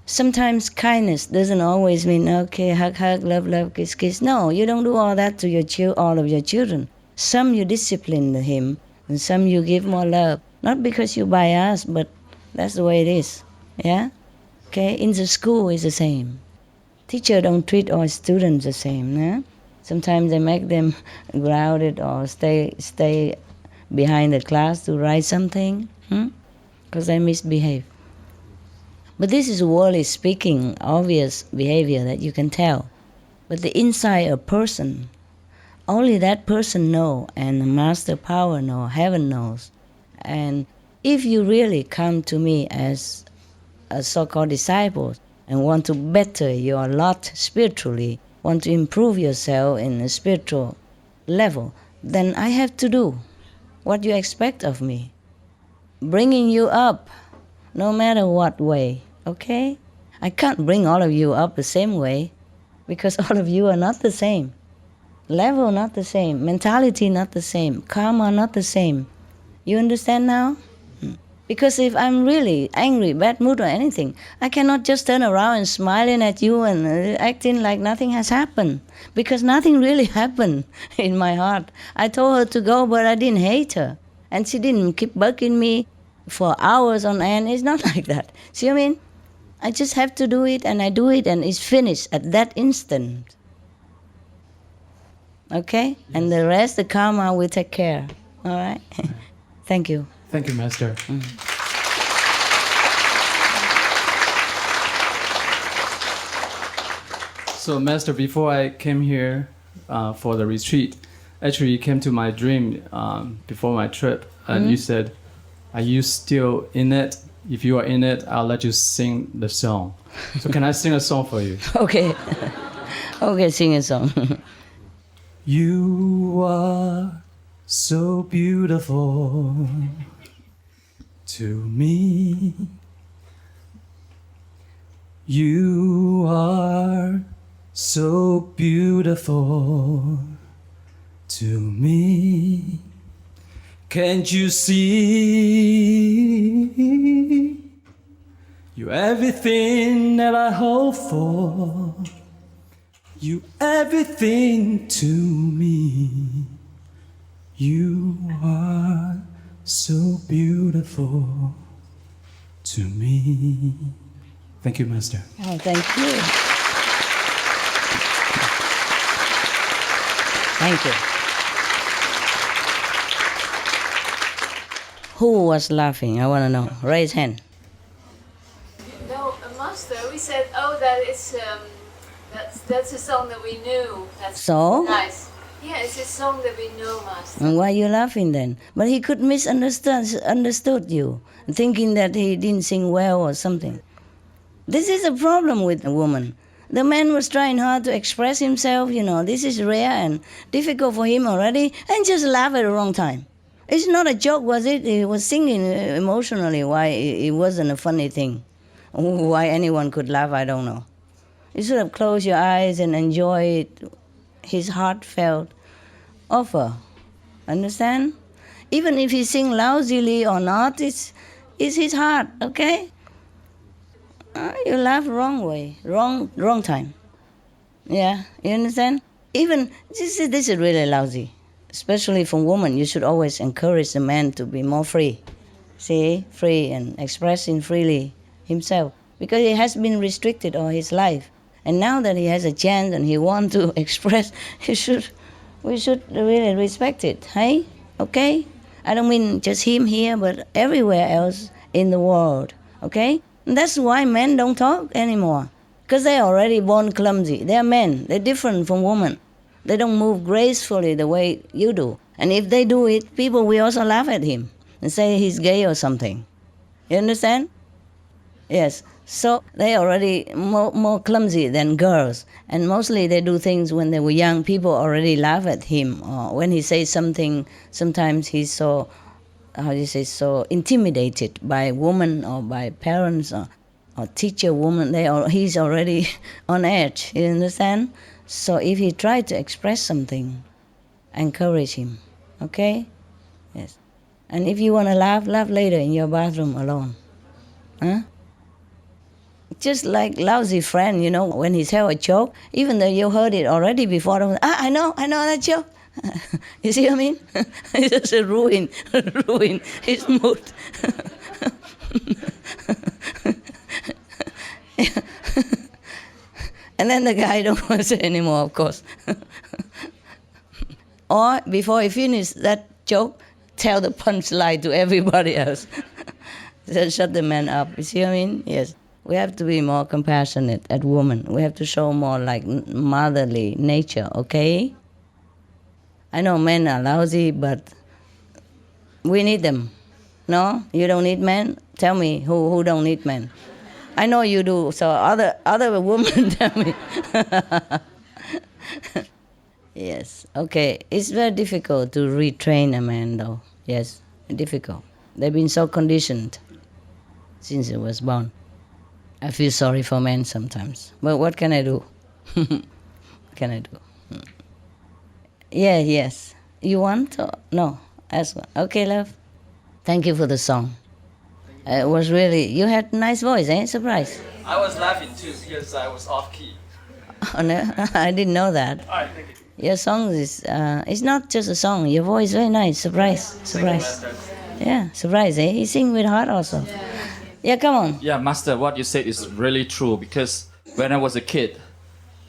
Sometimes kindness doesn't always mean, okay, hug, hug, love, love, kiss, kiss. No, you don't do all that to all of your children. Some you discipline him, and some you give more love. Not because you bias, but that's the way it is. Yeah? Okay? In the school, it's the same. Teacher don't treat all students the same. Yeah? Sometimes they make them grounded or stay behind the class to write something because they misbehave. But this is worldly speaking, obvious behavior that you can tell. But the inside a person, only that person know, and the master power know, heaven knows. And if you really come to me as a so-called disciple and want to better your lot spiritually, want to improve yourself in a spiritual level, then I have to do what you expect of me. Bringing you up, no matter what way, okay? I can't bring all of you up the same way because all of you are not the same. Level not the same, mentality not the same, karma not the same. You understand now? Because if I'm really angry, bad mood or anything, I cannot just turn around and smiling at you and acting like nothing has happened. Because nothing really happened in my heart. I told her to go, but I didn't hate her. And she didn't keep bugging me for hours on end. It's not like that. See what I mean? I just have to do it, and I do it, and it's finished at that instant. Okay? Yes. And the rest, the karma will take care. All right? Thank you. Thank you, Master. So, Master, before I came here for the retreat, actually you came to my dream before my trip, and you said, are you still in it? If you are in it, I'll let you sing the song. So can I sing a song for you? Okay. Okay, sing a song. You are so beautiful to me. You are so beautiful to me. Can't you see? You everything that I hope for. You everything to me. You are so beautiful to me. Thank you, Master. Oh, thank you. Thank you. Who was laughing? I want to know. Raise hand. No, Master, we said, oh, that is, that's a song that we knew. That's so? Nice. Yeah, it's a song that we know, Master. And why are you laughing then? But he could misunderstood you, thinking that he didn't sing well or something. This is a problem with a woman. The man was trying hard to express himself, this is rare and difficult for him already, and just laugh at the wrong time. It's not a joke, was it? He was singing emotionally. Why it wasn't a funny thing? Why anyone could laugh, I don't know. You should have closed your eyes and enjoyed his heartfelt offer. Understand? Even if he sing lousily or not, it's his heart, okay? You laugh wrong way, wrong time. Yeah, you understand? Even, this is really lousy. Especially for women, you should always encourage the man to be more free. See, free and expressing freely himself. Because he has been restricted all his life. And now that he has a chance and he wants to express, we should really respect it, hey? Okay? I don't mean just him here, but everywhere else in the world, okay? And that's why men don't talk anymore. Because they're already born clumsy. They're men. They're different from women. They don't move gracefully the way you do. And if they do it, people will also laugh at him and say he's gay or something. You understand? Yes. So they're already more clumsy than girls. And mostly they do things when they were young. People already laugh at him. Or when he says something, sometimes he's so, so intimidated by women or by parents or teacher woman. He's already on edge. You understand? So if he tries to express something, encourage him, okay? Yes. And if you want to laugh later in your bathroom alone. Huh? Just like lousy friend, when he tells a joke, even though you heard it already before, I know that joke. You see what I mean? It's just ruin his mood. And then the guy don't want to say anymore, of course. Or before he finishes that joke, tell the punchline to everybody else. Just shut the man up. You see what I mean? Yes. We have to be more compassionate at women. We have to show more like motherly nature, okay? I know men are lousy, but we need them. No? You don't need men? Tell me who don't need men. I know you do, so other women tell me. Yes, okay. It's very difficult to retrain a man, though. Yes, difficult. They've been so conditioned since he was born. I feel sorry for men sometimes. But what can I do? What can I do? Yeah, yes. You want? Or? No, ask one. Okay, love. Thank you for the song. It was really, you had a nice voice, eh? Surprise. I was laughing too because I was off key. Oh, no, I didn't know that. All right, thank you. Your song is, it's not just a song. Your voice is very nice. Surprise. Yeah, surprise, eh? You sing with heart also. Yeah, come on. Yeah, Master, what you said is really true because when I was a kid,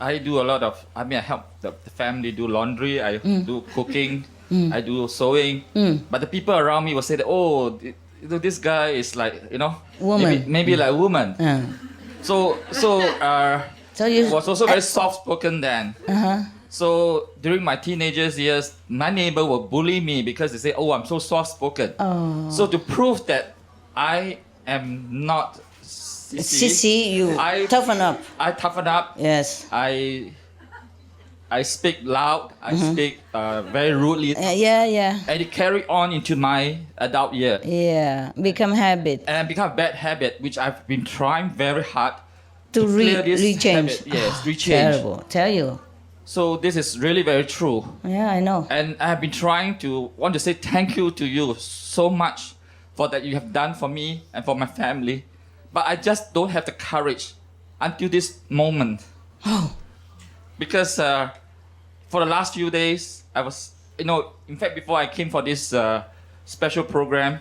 I do a lot of, I help the family do laundry, I do cooking, I do sewing. But the people around me will say that, oh, this guy is like, woman. Maybe like a woman. So you was also very soft-spoken then. So during my teenagers years, my neighbor would bully me because they say, oh, I'm so soft-spoken. Oh. So to prove that I am not sissy, I toughen up. I toughen up. Yes. I speak loud. I speak very rudely. Yeah. And it carried on into my adult year. Yeah, become habit. And become a bad habit, which I've been trying very hard to clear this rechange. Habit. Yes, rechange. Terrible. Tell you. So this is really very true. Yeah, I know. And I have been trying to want to say thank you to you so much for that you have done for me and for my family. But I just don't have the courage until this moment. Oh. Because for the last few days, I was, in fact, before I came for this special program,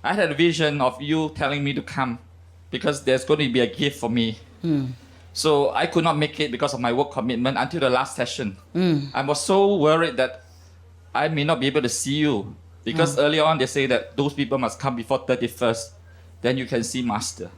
I had a vision of you telling me to come because there's going to be a gift for me. So I could not make it because of my work commitment until the last session. I was so worried that I may not be able to see you because earlier on they say that those people must come before 31st, then you can see Master.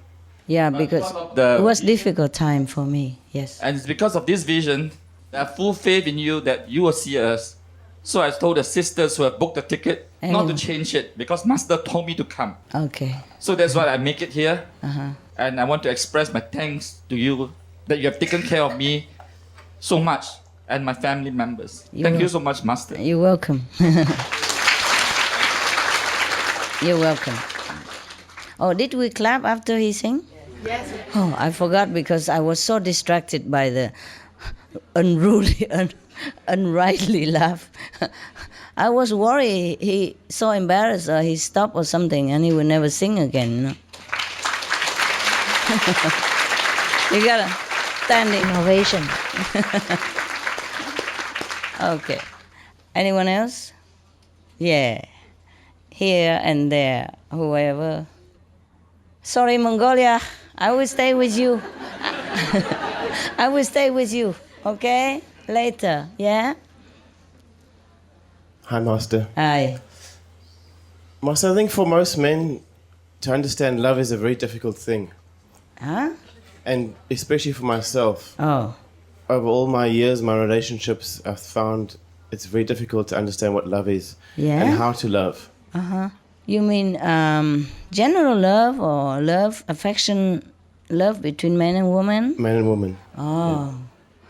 Yeah, because it was difficult time for me, yes. And it's because of this vision, I have full faith in you that you will see us. So I told the sisters who have booked the ticket not to change it because Master told me to come. Okay. So that's why I make it here. And I want to express my thanks to you that you have taken care of me so much and my family members. Thank you so much, Master. You're welcome. You're welcome. Oh, did we clap after he sang? Yes. Oh, I forgot because I was so distracted by the unruly, unrightly laugh. I was worried he so embarrassed or he stopped or something and he would never sing again, you know. You got a standing ovation. Okay. Anyone else? Yeah. Here and there, whoever. Sorry, Mongolia. I will stay with you. I will stay with you, okay? Later, yeah? Hi, Master. Hi. Master, I think for most men, to understand love is a very difficult thing. Huh? And especially for myself. Oh. Over all my years, my relationships, I've found it's very difficult to understand what love is. Yeah? And how to love. Uh-huh. You mean general love or love, affection, love between man and woman? Man and woman. Oh. Yeah.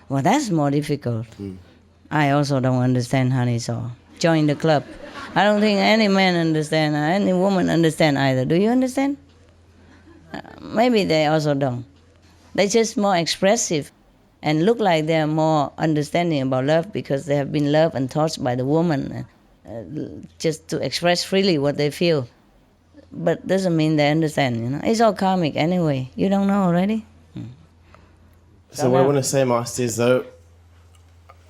Well, that's more difficult. I also don't understand, honey, so join the club. I don't think any man understand, any woman understand either. Do you understand? Maybe they also don't. They're just more expressive and look like they're more understanding about love because they have been loved and taught by the woman just to express freely what they feel. But doesn't mean they understand, you know. It's all karmic anyway. You don't know already? So what I want to say, Master, is though,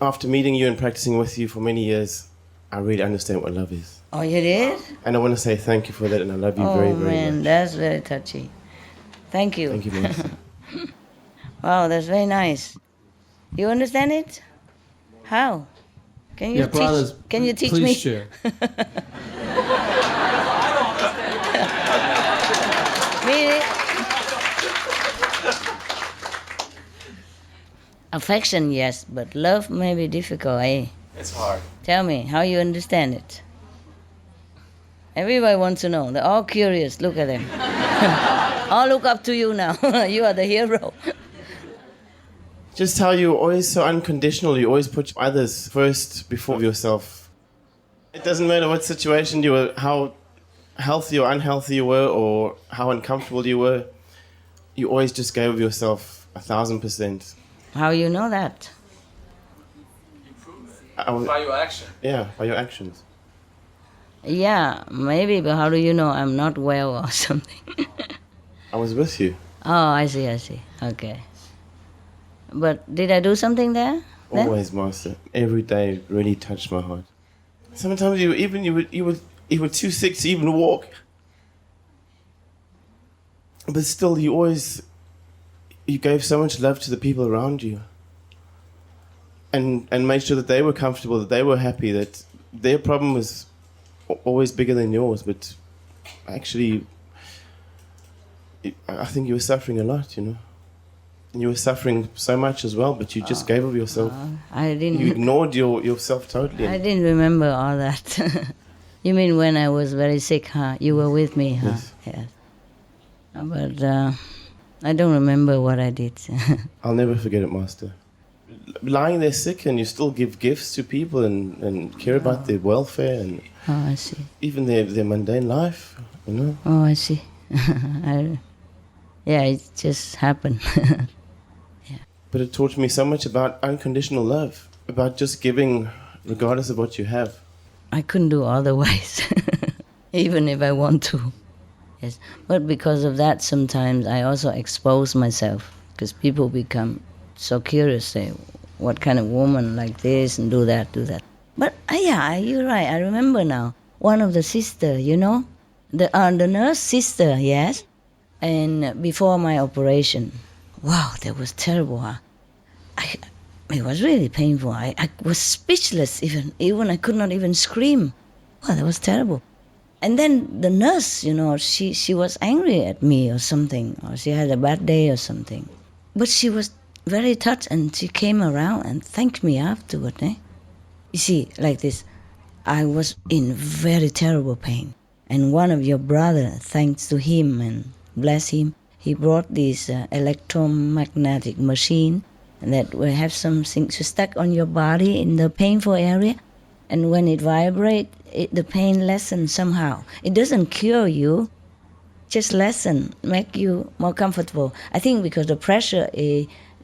after meeting you and practicing with you for many years, I really understand what love is. Oh, you did? And I want to say thank you for that, and I love you very, very man, much. That's very touchy. Thank you. Thank you, Master. Wow, that's very nice. You understand it? How? Can you brothers, Can you teach please me? Share. Really? Affection, yes, but love may be difficult, eh? It's hard. Tell me, how you understand it? Everybody wants to know. They're all curious. Look at them. All look up to you now. You are the hero. Just how you're always so unconditional. You always put others first before yourself. It doesn't matter what situation you were, how healthy or unhealthy you were, or how uncomfortable you were. You always just gave of yourself 1,000%. How you know that? By your action. Yeah, by your actions. Yeah, maybe, but how do you know I'm not well or something? I was with you. Oh, I see. Okay. But did I do something there? then? Always, Master. Every day really touched my heart. Sometimes you were too sick to even walk. But still, you gave so much love to the people around you. And made sure that they were comfortable, that they were happy, that their problem was always bigger than yours. But actually, I think you were suffering a lot, you know. And you were suffering so much as well, but you just gave of yourself. I didn't. You ignored yourself totally. I didn't remember all that. You mean when I was very sick, huh? You were with me, huh? Yes. But I don't remember what I did. I'll never forget it, Master. Lying there sick and you still give gifts to people and care about their welfare and I see. Even their mundane life, you know. Oh, I see. Yeah, it just happened. But it taught me so much about unconditional love, about just giving regardless of what you have. I couldn't do otherwise, even if I want to. Yes, but because of that, sometimes I also expose myself because people become so curious, say, what kind of woman like this and do that. But yeah, you're right. I remember now. One of the sister, you know, the nurse sister, yes. And before my operation, wow, that was terrible. Huh? It was really painful. I was speechless. Even I could not even scream. Wow, that was terrible. And then the nurse, you know, she was angry at me or something, or she had a bad day or something. But she was very touched, and she came around and thanked me afterward. You see, like this, I was in very terrible pain. And one of your brother, thanks to him and bless him, he brought this electromagnetic machine that will have something to stuck on your body in the painful area. And when it vibrates, the pain lessens somehow. It doesn't cure you, just lessen, make you more comfortable. I think because the pressure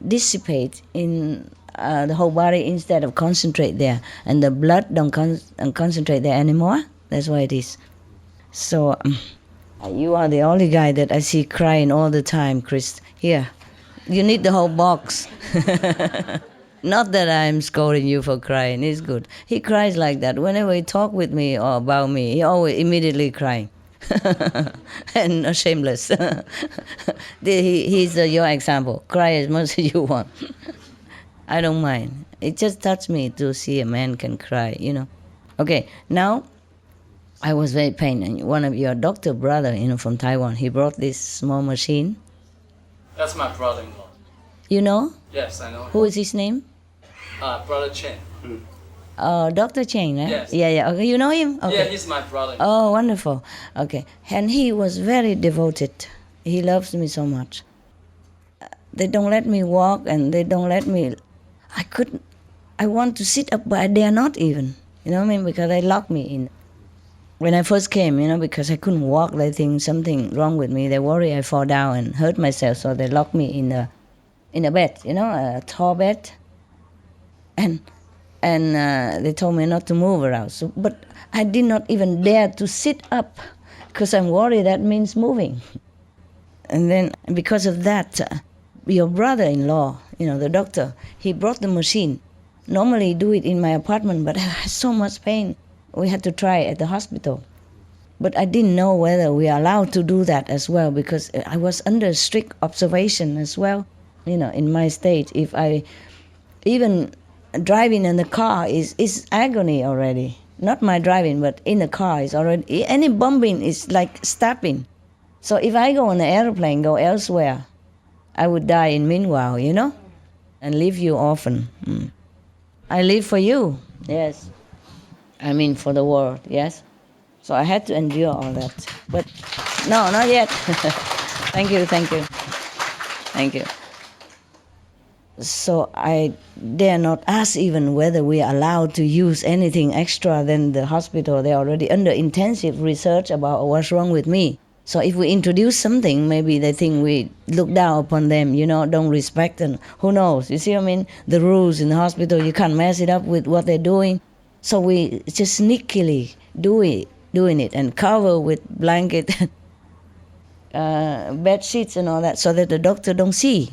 dissipates in the whole body instead of concentrate there, and the blood don't concentrate there anymore. That's why it is. So you are the only guy that I see crying all the time, Chris. Here, you need the whole box. Not that I'm scolding you for crying, it's good. He cries like that. Whenever he talk with me or about me, he always immediately crying. And shameless. He's your example. Cry as much as you want. I don't mind. It just touched me to see a man can cry, you know. Okay, now I was very pained. And one of your doctor brother, you know, from Taiwan, he brought this small machine. That's my brother-in-law. You know? Yes, I know. Who is his name? Brother Chen. Dr. Cheng, right? Yes. Yeah. Okay, you know him? Okay. Yeah, he's my brother. Oh, wonderful. Okay. And he was very devoted. He loves me so much. They don't let me walk and they don't let me... I want to sit up, but I dare not even. You know what I mean? Because they locked me in. When I first came, you know, because I couldn't walk, they think something wrong with me. They worry I fall down and hurt myself, so they locked me in a bed, you know, a tall bed. And they told me not to move around. So, but I did not even dare to sit up because I'm worried that means moving. And then because of that, your brother-in-law, you know, the doctor, he brought the machine. Normally he do it in my apartment, but I had so much pain. We had to try it at the hospital. But I didn't know whether we are allowed to do that as well because I was under strict observation as well. You know, in my state, if I even driving in the car is agony already. Not my driving, but in the car is already, any bumping is like stabbing. So if I go on an airplane, go elsewhere, I would die in meanwhile, you know, and leave you orphan. I live for you, yes. I mean for the world, yes. So I had to endure all that. But no, not yet. Thank you. So I dare not ask even whether we are allowed to use anything extra than the hospital. They're already under intensive research about what's wrong with me. So if we introduce something, maybe they think we look down upon them, you know, don't respect them. Who knows? You see what I mean? The rules in the hospital, you can't mess it up with what they're doing. So we just sneakily doing it and cover with blanket, bed sheets and all that so that the doctor don't see.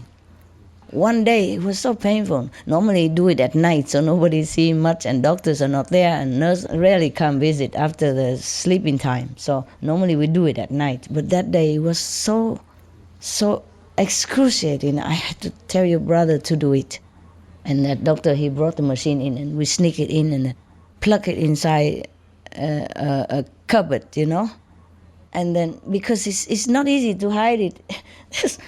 One day, it was so painful. Normally, do it at night, so nobody see much, and doctors are not there, and nurse rarely come visit after the sleeping time. So normally we do it at night. But that day, it was so excruciating. I had to tell your brother to do it. And that doctor, he brought the machine in, and we sneak it in and plug it inside a cupboard, you know. And then, because it's not easy to hide it.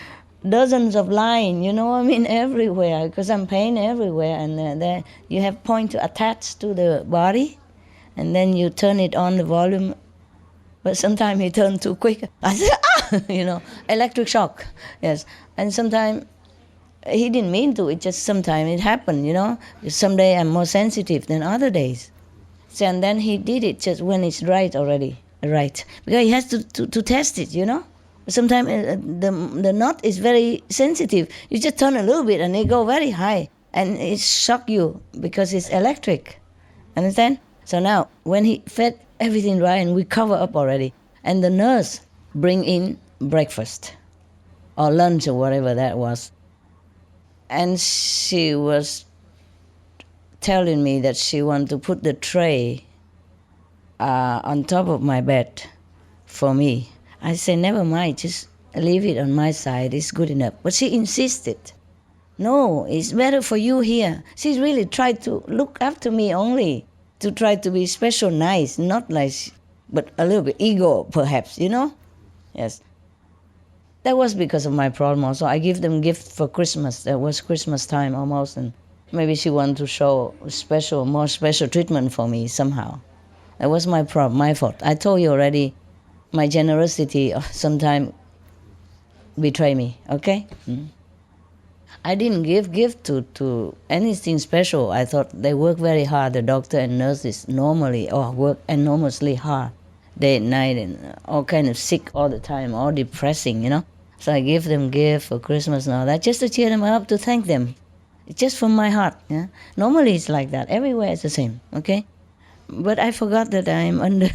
Dozens of lines, you know what I mean, everywhere, because I'm pain everywhere, and there you have point to attach to the body, and then you turn it on the volume, but sometimes you turn too quick. I said, you know, electric shock, yes. And sometimes he didn't mean to, it just sometimes it happened, you know. Some day I'm more sensitive than other days. So, and then he did it just when it's right already, right, because he has to test it, you know. Sometimes the knot is very sensitive. You just turn a little bit and it go very high. And it shock you because it's electric. Understand? So now, when he fed everything right and we cover up already, and the nurse bring in breakfast or lunch or whatever that was. And she was telling me that she wanted to put the tray on top of my bed for me. I said, never mind, just leave it on my side, it's good enough. But she insisted, no, it's better for you here. She really tried to look after me only, to try to be special nice, not like, but a little bit ego perhaps, you know? Yes. That was because of my problem also. I give them gift for Christmas. That was Christmas time almost, and maybe she wanted to show more special treatment for me somehow. That was my problem, my fault. I told you already, my generosity sometimes betray me, okay? I didn't give gift to anything special. I thought they work very hard, the doctor and nurses normally, or work enormously hard, day and night, and all kind of sick all the time, all depressing, you know. So I give them gift for Christmas and all that, just to cheer them up, to thank them. It's just from my heart, yeah. Normally it's like that. Everywhere it's the same, okay? But I forgot that I'm under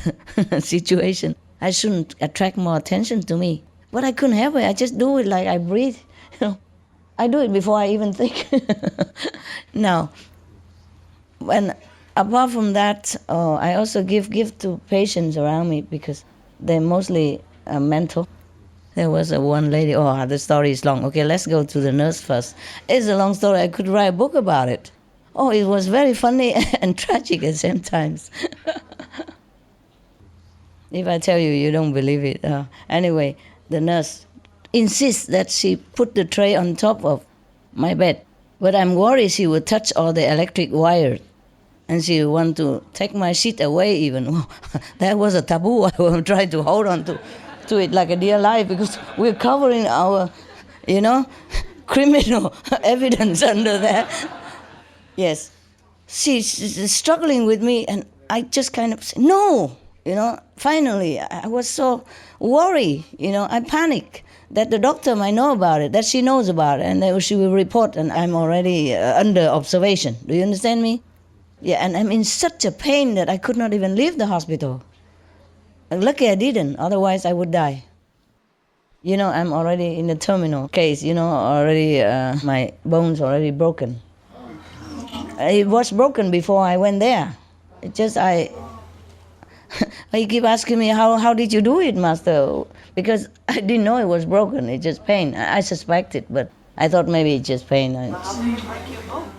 a situation. I shouldn't attract more attention to me. But I couldn't help it. I just do it like I breathe, you know. I do it before I even think. Now, when apart from that, I also give to patients around me because they're mostly mental. There was one lady, the story is long. Okay, let's go to the nurse first. It's a long story. I could write a book about it. Oh, it was very funny and tragic at the same time. If I tell you, you don't believe it. Anyway, the nurse insists that she put the tray on top of my bed. But I'm worried she would touch all the electric wires. And she want to take my sheet away even. That was a taboo. I was trying to hold on to it like a dear life because we're covering our, criminal evidence under there. Yes. She's struggling with me and I just kind of say, no, finally I was so worried, I panic that the doctor might know about it, that she knows about it, and that she will report and I'm already under observation. Do you understand me? Yeah, and I'm in such a pain that I could not even leave the hospital. Lucky I didn't, otherwise I would die. I'm already in the terminal case, already my bones already broken. It was broken before I went there. It just, he keep asking me, how did you do it, Master? Because I didn't know it was broken, it's just pain. I suspected, but I thought maybe it's just pain. How did you break your bone?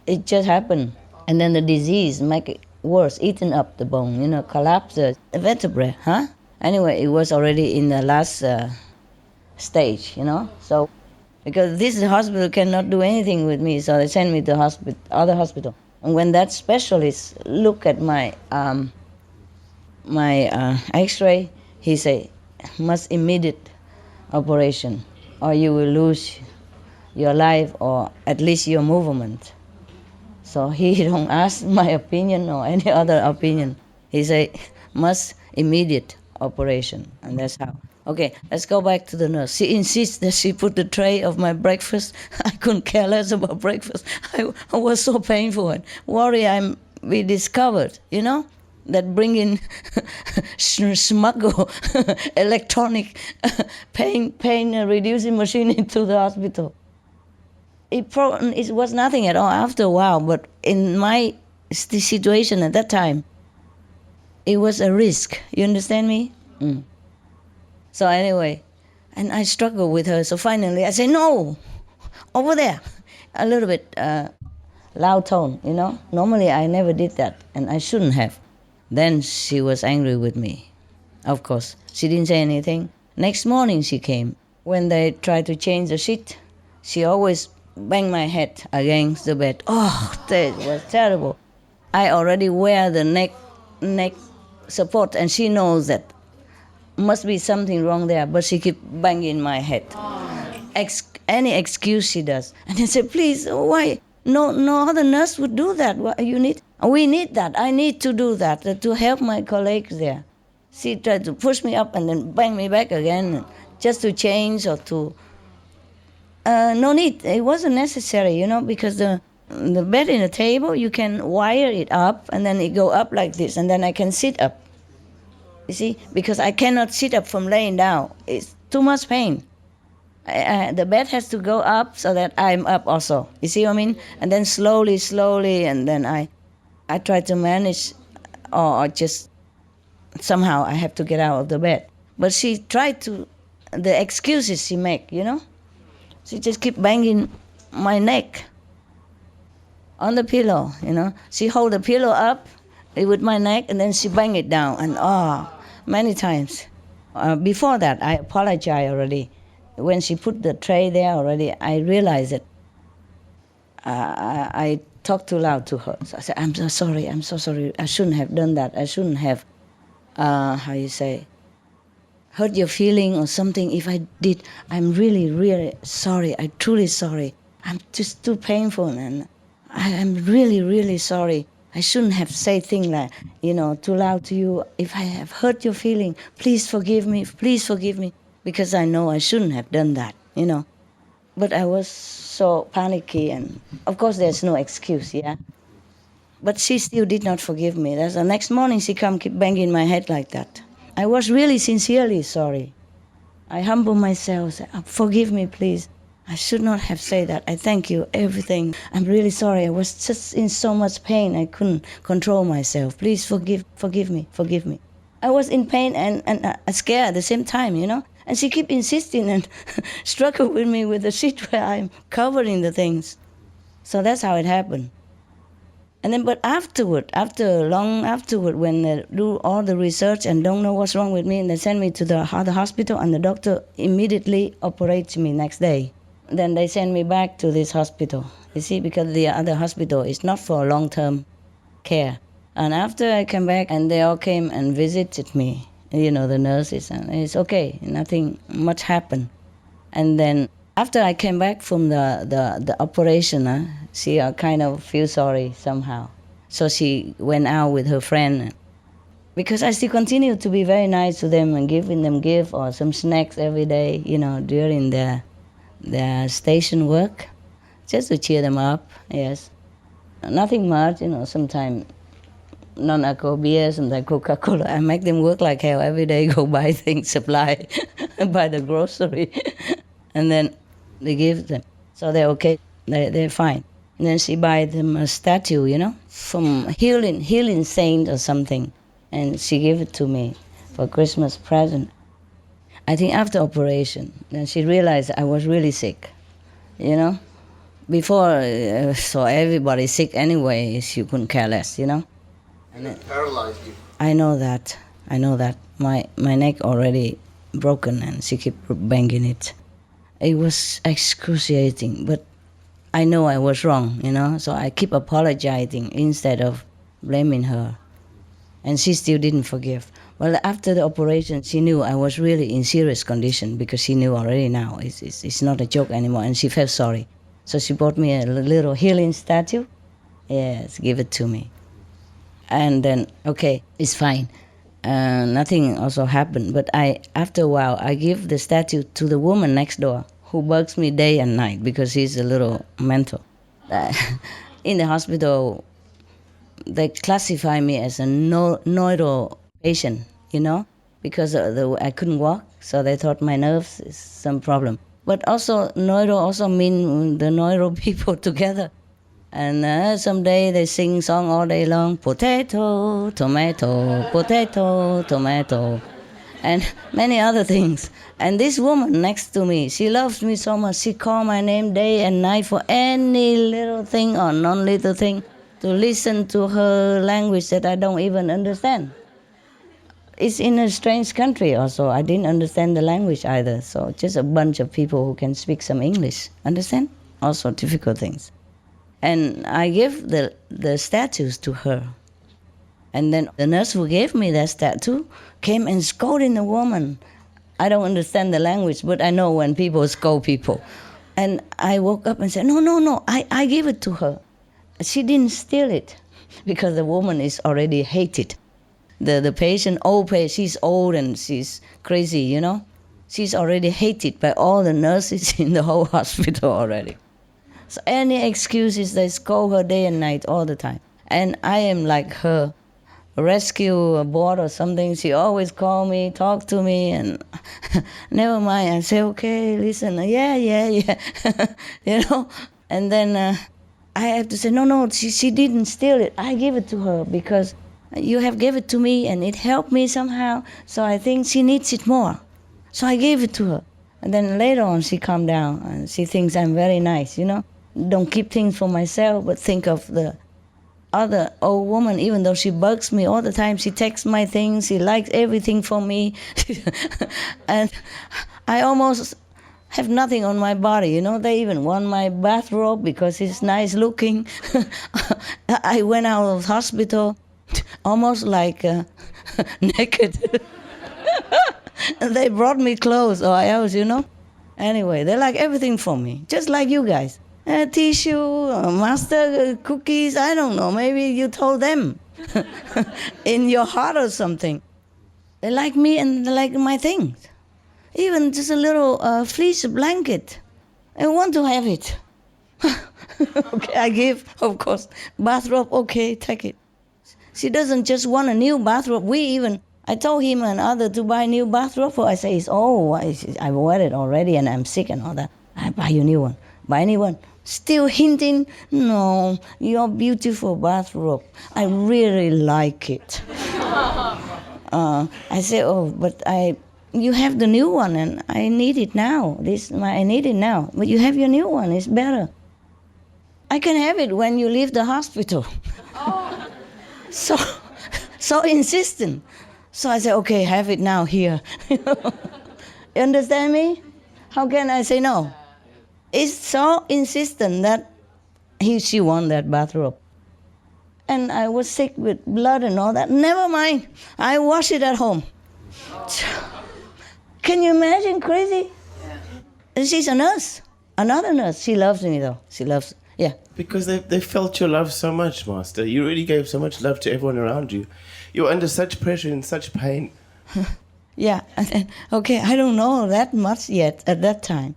It just happened. And then the disease make it worse, eaten up the bone, collapse the vertebrae, huh? Anyway, it was already in the last stage, So, because this hospital cannot do anything with me, so they sent me to other hospital. And when that specialist look at my X-ray, he say, must immediate operation, or you will lose your life or at least your movement. So he don't ask my opinion or any other opinion. He say, must immediate operation, and that's how. Okay, let's go back to the nurse. She insists that she put the tray of my breakfast. I couldn't care less about breakfast. I was so painful and worried we discovered, that bringing smuggle electronic pain reducing machine into the hospital. It was nothing at all after a while, but in my situation at that time, it was a risk. You understand me? Mm. So anyway, and I struggled with her. So finally I say, no, over there. A little bit loud tone, Normally I never did that, and I shouldn't have. Then she was angry with me. Of course, she didn't say anything. Next morning she came. When they tried to change the sheet, she always banged my head against the bed. Oh, that was terrible. I already wear the neck support, and she knows that must be something wrong there, but she keep banging my head. Any excuse she does. And I said, please, why? No other nurse would do that. We need that. I need to do that to help my colleagues there. She tried to push me up and then bang me back again, just to change or to... no need. It wasn't necessary, because the bed in the table, you can wire it up and then it go up like this, and then I can sit up. You see, because I cannot sit up from laying down. It's too much pain. The bed has to go up so that I'm up also. You see what I mean? And then slowly, and then I try to manage, or just somehow I have to get out of the bed. But she tried to, the excuses she make, She just keep banging my neck on the pillow, She hold the pillow up with my neck, and then she bang it down, and many times. Before that, I apologize already. When she put the tray there already, I realized that I talked too loud to her. So I said, I'm so sorry. I shouldn't have done that. I shouldn't have, hurt your feeling or something. If I did, I'm really, really sorry. I'm truly sorry. I'm just too painful, and I'm really, really sorry. I shouldn't have said things like, too loud to you. If I have hurt your feeling, please forgive me, because I know I shouldn't have done that, But I was so panicky, and of course there's no excuse, yeah? But she still did not forgive me. That's the next morning she keep banging my head like that. I was really sincerely sorry. I humbled myself, said, forgive me, please. I should not have said that. I thank you, everything. I'm really sorry. I was just in so much pain. I couldn't control myself. Please forgive me. I was in pain and scared at the same time, And she kept insisting and struggled with me with the sheet where I'm covering the things. So that's how it happened. And then, but long afterward, when they do all the research and don't know what's wrong with me, and they send me to the hospital, and the doctor immediately operates me next day. Then they send me back to this hospital, you see, because the other hospital is not for long-term care. And after I came back, and they all came and visited me, the nurses, and it's okay, nothing much happened. And then after I came back from the operation, she kind of feel sorry somehow. So she went out with her friend, because I still continue to be very nice to them and giving them gift or some snacks every day, during their station work, just to cheer them up, yes. Nothing much, sometimes non-alcohol beer, sometimes Coca-Cola. I make them work like hell every day, go buy things, supply, buy the grocery, and then they give them. So they're okay, they're fine. And then she buy them a statue, from healing saint or something, and she gave it to me for Christmas present. I think after operation, then she realized I was really sick, Before, so everybody sick anyway, she couldn't care less, And it paralyzed you. I know that. My neck already broken, and she kept banging it. It was excruciating, but I know I was wrong, So I keep apologizing instead of blaming her. And she still didn't forgive. Well, after the operation, she knew I was really in serious condition, because she knew already now it's not a joke anymore, and she felt sorry. So she bought me a little healing statue. Yes, give it to me. And then, okay, it's fine. Nothing also happened. But after a while, I give the statue to the woman next door, who bugs me day and night because she's a little mental. In the hospital, they classify me as a neuro patient, because I couldn't walk, so they thought my nerves is some problem. But also, neuro also mean the neuro people together. And someday they sing song all day long, potato, tomato, potato, tomato, and many other things. And this woman next to me, she loves me so much. She calls my name day and night for any little thing or non-little thing, to listen to her language that I don't even understand. It's in a strange country also. I didn't understand the language either. So just a bunch of people who can speak some English. Understand? Also difficult things. And I give the statues to her. And then the nurse who gave me that statue came and scolded the woman. I don't understand the language, but I know when people scold people. And I woke up and said, no, I gave it to her. She didn't steal it, because the woman is already hated. The patient, she's old and she's crazy, She's already hated by all the nurses in the whole hospital already. So any excuses, they scold her day and night all the time. And I am like her rescue board or something. She always call me, talk to me, and never mind. I say, okay, listen, yeah. And then I have to say, no, she didn't steal it. I gave it to her because you have gave it to me and it helped me somehow. So I think she needs it more. So I gave it to her. And then later on she calmed down and she thinks I'm very nice, Don't keep things for myself, but think of the other old woman, even though she bugs me all the time. She texts my things, she likes everything for me. And I almost have nothing on my body, They even want my bathrobe because it's nice looking. I went out of hospital almost like naked. And they brought me clothes or else, Anyway, they like everything for me, just like you guys. tissue, master cookies, I don't know, maybe you told them in your heart or something. They like me and they like my things. Even just a little fleece blanket. I want to have it. Okay, I give, of course. Bathrobe, okay, take it. She doesn't just want a new bathrobe. I told him and other to buy a new bathrobe for. I say, it's old. I wear it already and I'm sick and all that. I buy you a new one. Buy a new one. Still hinting, no, your beautiful bathrobe. I really like it. I say, oh, but you have the new one and I need it now. I need it now. But you have your new one, it's better. I can have it when you leave the hospital. So insistent. So I say, okay, have it now here. You understand me? How can I say no? It's so insistent that she won that bathrobe. And I was sick with blood and all that. Never mind. I wash it at home. Can you imagine? Crazy? And she's a nurse. Another nurse. She loves me though. She loves, yeah. Because they felt your love so much, Master. You really gave so much love to everyone around you. You were under such pressure and such pain. Yeah. Okay, I don't know that much yet at that time.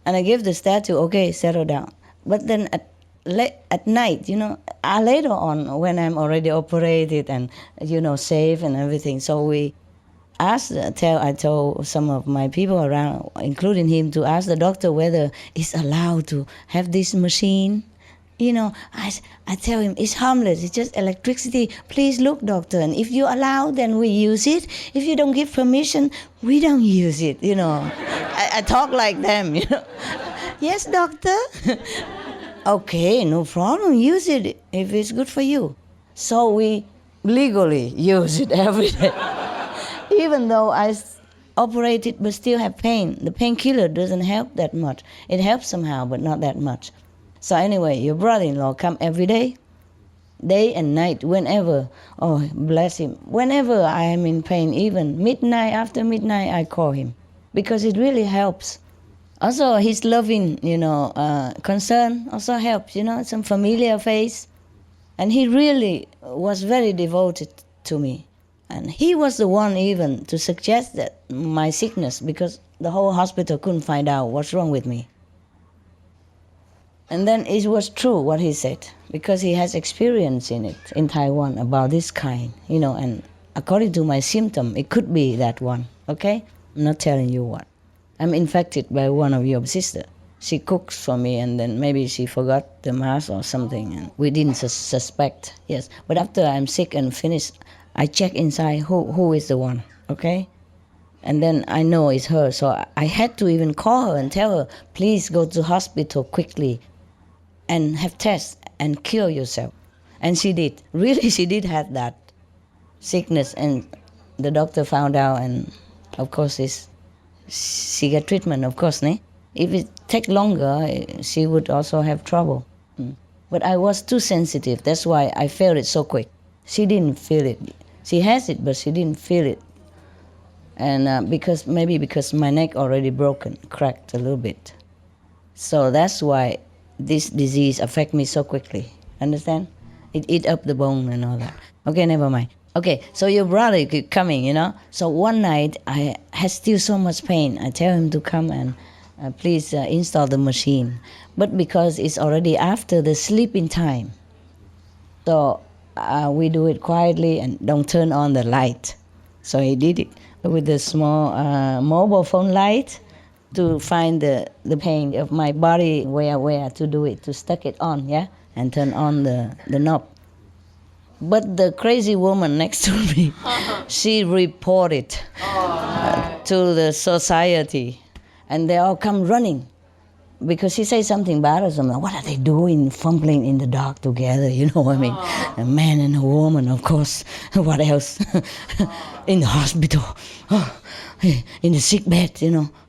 And I gave the statue, okay, settle down. But then at night, later on, when I'm already operated and, safe and everything, so we asked, I told some of my people around, including him, to ask the doctor whether it's allowed to have this machine. I tell him, it's harmless, it's just electricity. Please look, doctor, and if you allow, then we use it. If you don't give permission, we don't use it, I talk like them, Yes, doctor. Okay, no problem, use it if it's good for you. So we legally use it every day. Even though I operated but still have pain. The painkiller doesn't help that much. It helps somehow, but not that much. So anyway, your brother-in-law come every day and night, whenever. Oh, bless him. Whenever I am in pain, even midnight, after midnight, I call him. Because it really helps. Also, his loving, concern also helps, some familiar face. And he really was very devoted to me. And he was the one even to suggest that my sickness, because the whole hospital couldn't find out what's wrong with me. And then it was true what he said, because he has experience in it, in Taiwan, about this kind, and according to my symptom, it could be that one, okay? I'm not telling you what. I'm infected by one of your sisters. She cooks for me, and then maybe she forgot the mask or something, and we didn't suspect, yes. But after I'm sick and finished, I check inside who is the one, okay? And then I know it's her, so I had to even call her and tell her, please go to hospital quickly and have tests and cure yourself. And she did. Really, she did have that sickness, and the doctor found out, and of course she got treatment, of course. If it take longer, she would also have trouble. But I was too sensitive, that's why I felt it so quick. She didn't feel it. She has it, but she didn't feel it. And because my neck already broken, cracked a little bit. So that's why this disease affect me so quickly. Understand? It eat up the bone and all that. Okay, never mind. Okay, so your brother keep coming, So one night I had still so much pain. I tell him to come and please install the machine. But because it's already after the sleeping time, so we do it quietly and don't turn on the light. So he did it with the small mobile phone light to find the pain of my body, where to do it, to stuck it on, yeah, and turn on the knob. But the crazy woman next to me, she reported to the society, and they all come running because she says something bad or something. What are they doing, fumbling in the dark together? A man and a woman, of course. What else? In the hospital, in the sick bed,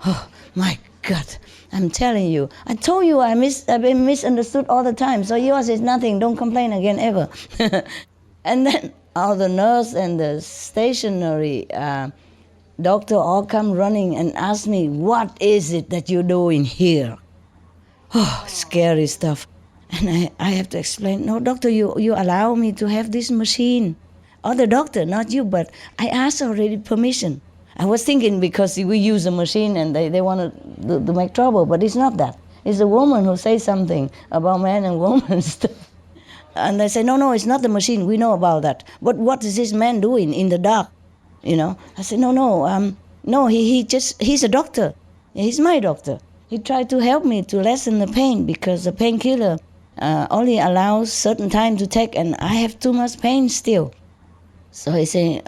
Oh, my God, I'm telling you. I told you I've been misunderstood all the time. So yours is nothing. Don't complain again ever. And then all the nurse and the stationary doctor all come running and ask me, what is it that you're doing here? scary stuff. And I have to explain, no, doctor, you allow me to have this machine. Other doctor, not you, but I asked already permission. I was thinking because we use a machine and they want to make trouble, but it's not that. It's a woman who says something about man and woman stuff. And they say, no, it's not the machine. We know about that. But what is this man doing in the dark? You know? I said, no, he's a doctor. He's my doctor. He tried to help me to lessen the pain because the painkiller only allows certain time to take, and I have too much pain still. So he said,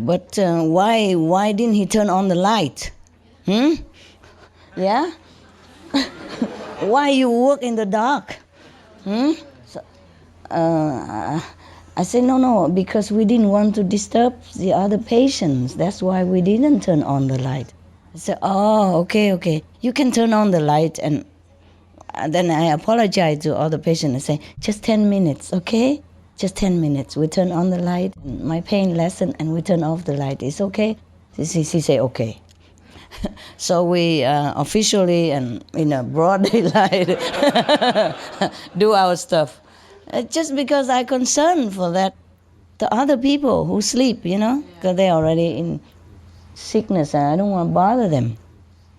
but why didn't he turn on the light? Yeah? Why you work in the dark? So, I said, no, because we didn't want to disturb the other patients. That's why we didn't turn on the light. I said, oh, okay. You can turn on the light. And then I apologize to all the patients and say, just 10 minutes, okay? Just 10 minutes. We turn on the light, and my pain lessened, and we turn off the light. It's okay? She said, okay. So we officially and in a broad daylight do our stuff. Just because I'm concerned for that, the other people who sleep, because they're already in sickness and I don't want to bother them.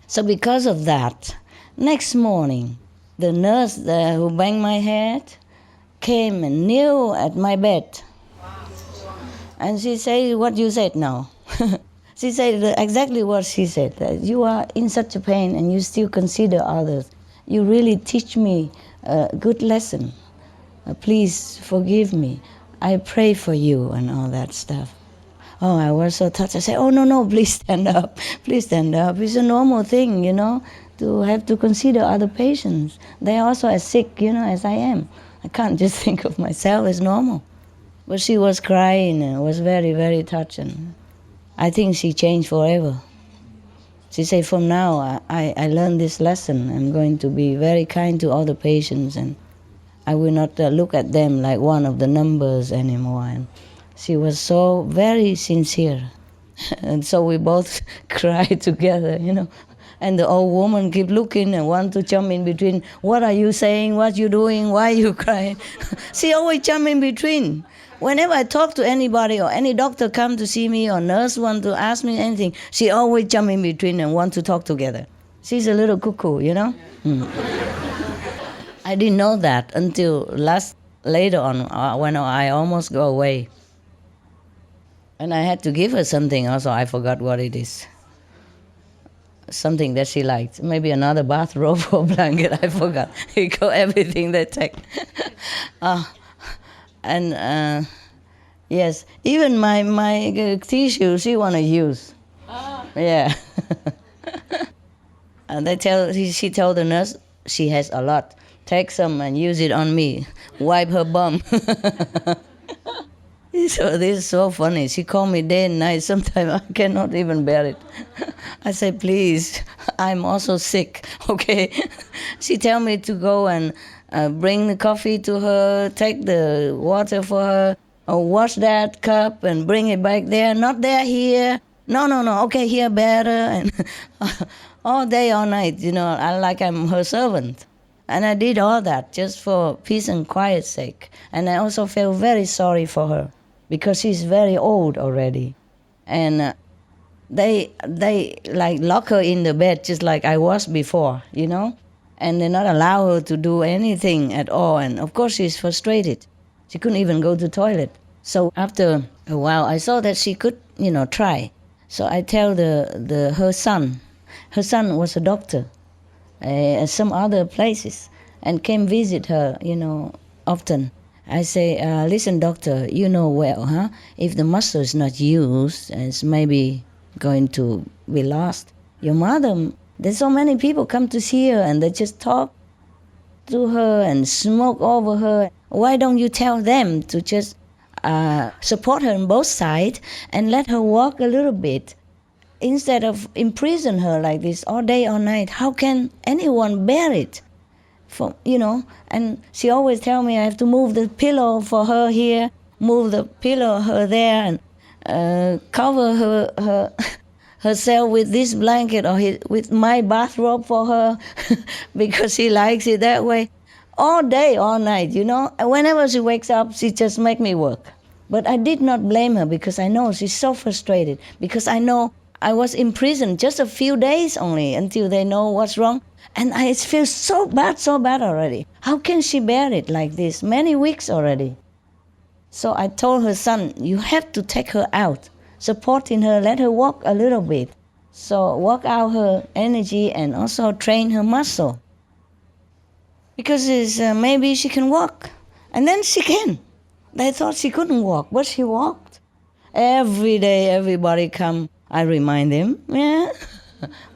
So because of that, next morning, the nurse who banged my head came and knelt at my bed. And she said, what you said now? She said exactly what she said, that you are in such a pain and you still consider others. You really teach me a good lesson. Please forgive me. I pray for you and all that stuff. Oh, I was so touched. I said, oh, no, please stand up. Please stand up. It's a normal thing, to have to consider other patients. They're also as sick, as I am. I can't just think of myself as normal. But she was crying and was very, very touching. I think she changed forever. She said, from now, I learned this lesson. I'm going to be very kind to all the patients, and I will not look at them like one of the numbers anymore. And she was so very sincere. And so we both cried together, And the old woman kept looking and want to jump in between. What are you saying? What you doing? Why you crying? She always jump in between. Whenever I talk to anybody or any doctor come to see me or nurse want to ask me anything, she always jump in between and want to talk together. She's a little cuckoo, I didn't know that until later on when I almost go away. And I had to give her something also. I forgot what it is. Something that she liked. Maybe another bathrobe or blanket. I forgot. He got everything they take. Yes, even my tissue she want to use. Yeah. And she told the nurse she has a lot. Take some and use it on me. Wipe her bum. So this is so funny. She called me day and night. Sometimes I cannot even bear it. I say, please, I'm also sick, okay? She tell me to go and bring the coffee to her, take the water for her, or wash that cup and bring it back there. Not there, here. No, okay, here better. And all day, all night, like I'm her servant. And I did all that just for peace and quiet's sake. And I also feel very sorry for her because she's very old already. And they like lock her in the bed just like I was before, and they not allow her to do anything at all. And of course she's frustrated. She couldn't even go to the toilet. So after a while, I saw that she could, try. So I tell her son. Her son was a doctor at some other places and came visit her, often. I say, listen, doctor, you know well, huh? If the muscle is not used, it's maybe going to be lost. Your mother, there's so many people come to see her and they just talk to her and smoke over her. Why don't you tell them to just support her on both sides and let her walk a little bit instead of imprison her like this all day, all night? How can anyone bear it? And she always tell me I have to move the pillow for her here, move the pillow her there, and cover herself with this blanket or with my bathrobe for her because she likes it that way. All day, all night, you know. And whenever she wakes up, she just make me work. But I did not blame her because I know she's so frustrated. Because I know I was in prison just a few days only until they know what's wrong. And I feel so bad already. How can she bear it like this? Many weeks already. So I told her son, you have to take her out, supporting her, let her walk a little bit. So work out her energy and also train her muscle. Because maybe she can walk. And then she can. They thought she couldn't walk, but she walked. Every day, everybody come. I remind them, yeah,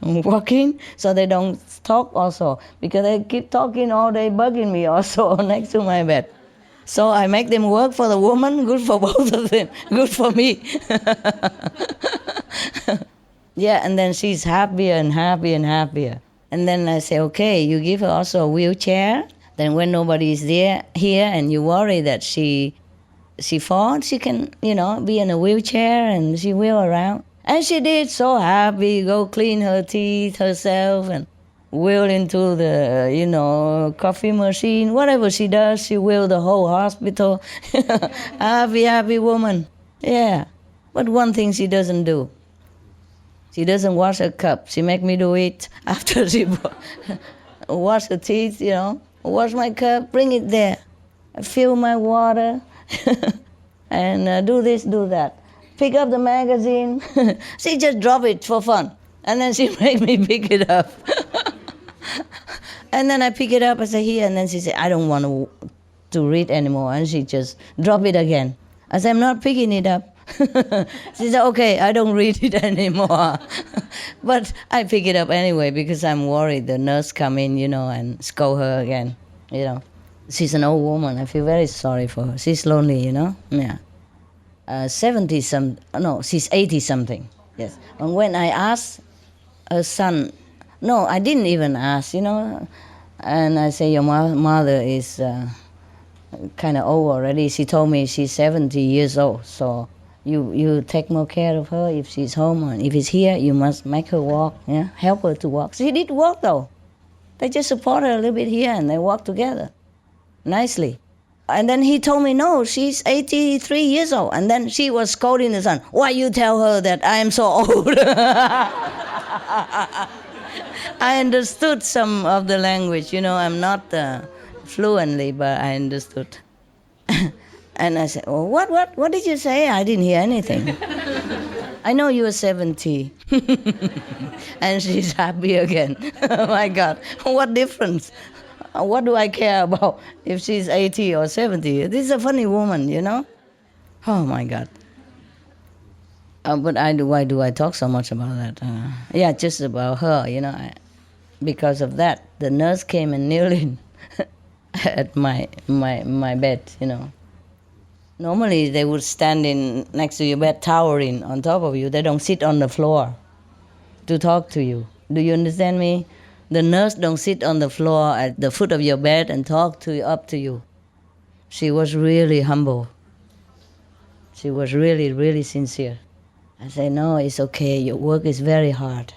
I'm walking, so they don't talk also. Because they keep talking all day, bugging me also next to my bed. So I make them work for the woman, good for both of them, good for me. Yeah, and then she's happier and happier and happier. And then I say, okay, you give her also a wheelchair. Then when nobody is there here and you worry that she falls, she can, you know, be in a wheelchair and she wheel around. And she did, so happy, go clean her teeth herself and wheel into the, you know, coffee machine. Whatever she does, she wheel the whole hospital. Happy woman. Yeah. But one thing she doesn't do. She doesn't wash her cup. She make me do it after she wash her teeth, you know. Wash my cup, bring it there. Fill my water. And do this, do that. Pick up the magazine. She just drop it for fun. And then she make me pick it up. And then I pick it up, I say, here. And then she say, I don't want to read anymore. And she just drop it again. I say, I'm not picking it up. She said, okay, I don't read it anymore. But I pick it up anyway because I'm worried the nurse come in, you know, and scold her again, you know. She's an old woman. I feel very sorry for her. She's lonely, you know. Yeah. she's 80-something. Yes. And when I asked her son, no, I didn't even ask, you know. And I say, your mother is kind of old already. She told me she's 70 years old, so you take more care of her if she's home, and if she's here, you must make her walk, yeah, help her to walk. She did walk though. They just support her a little bit here, and they walk together nicely. And then he told me, no, she's 83 years old. And then she was scolding the son, why you tell her that I am so old? I understood some of the language, you know, I'm not fluently, but I understood. And I said, oh, what did you say? I didn't hear anything. I know you are 70. And she's happy again. Oh my God, what difference? What do I care about if she's 80 or 70? This is a funny woman, you know? Oh my God. But why do I talk so much about that? Yeah, just about her, you know. Because of that, the nurse came and kneeled in at my bed, you know. Normally, they would stand in next to your bed, towering on top of you. They don't sit on the floor to talk to you. Do you understand me? The nurse don't sit on the floor at the foot of your bed and talk to you, up to you. She was really humble. She was really, really sincere. I say, no, it's okay. Your work is very hard.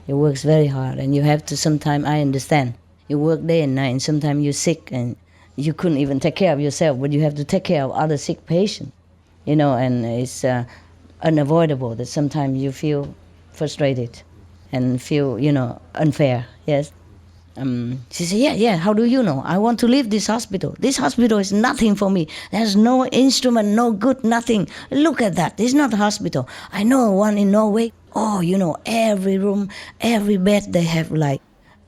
Your work's very hard, and you have to. Sometimes I understand. You work day and night, and sometimes you're sick, and you couldn't even take care of yourself, but you have to take care of other sick patients, you know. And it's unavoidable that sometimes you feel frustrated and feel, you know, unfair. Yes. She said, yeah, how do you know? I want to leave this hospital. This hospital is nothing for me. There's no instrument, no good, nothing. Look at that. It's not a hospital. I know one in Norway. Oh, you know, every room, every bed, they have like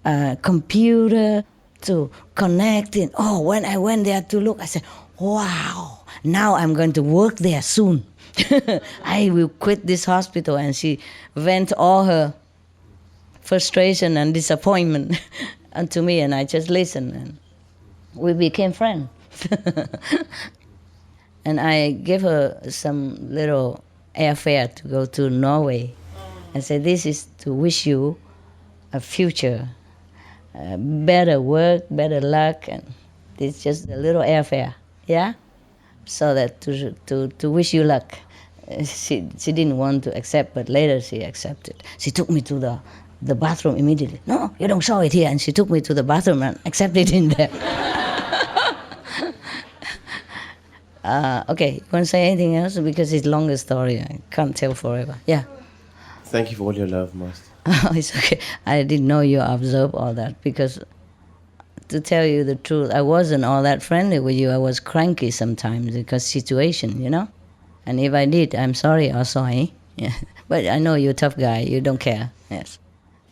a computer to connect in. Oh, when I went there to look, I said, wow, now I'm going to work there soon. I will quit this hospital. And she vent all her frustration and disappointment unto me, and I just listened, and we became friends. And I gave her some little airfare to go to Norway. I said, this is to wish you a future, better work, better luck, and it's just a little airfare, yeah? So that to wish you luck. She didn't want to accept, but later she accepted. She took me to the bathroom immediately. No, you don't show it here. And she took me to the bathroom and accepted it in there. Okay, you want to say anything else? Because it's a longer story. I can't tell forever. Yeah. Thank you for all your love, Master. Oh, it's okay. I didn't know you observed all that because, to tell you the truth, I wasn't all that friendly with you. I was cranky sometimes because situation, you know. And if I did, I'm sorry also, eh? Yeah. But I know you're a tough guy. You don't care. Yes.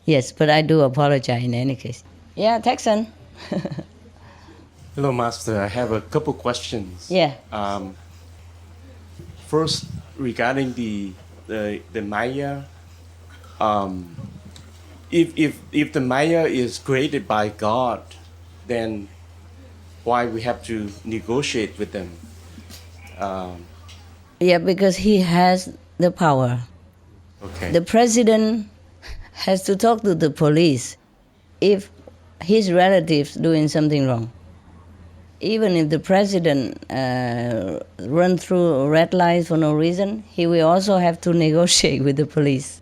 Yes, but I do apologize in any case. Yeah, Texan. Hello, Master. I have a couple questions. Yeah. First, regarding the Maya. If the Maya is created by God, then why we have to negotiate with them? Yeah, because he has the power. Okay. The president has to talk to the police if his relatives doing something wrong. Even if the president run through red lights for no reason, he will also have to negotiate with the police.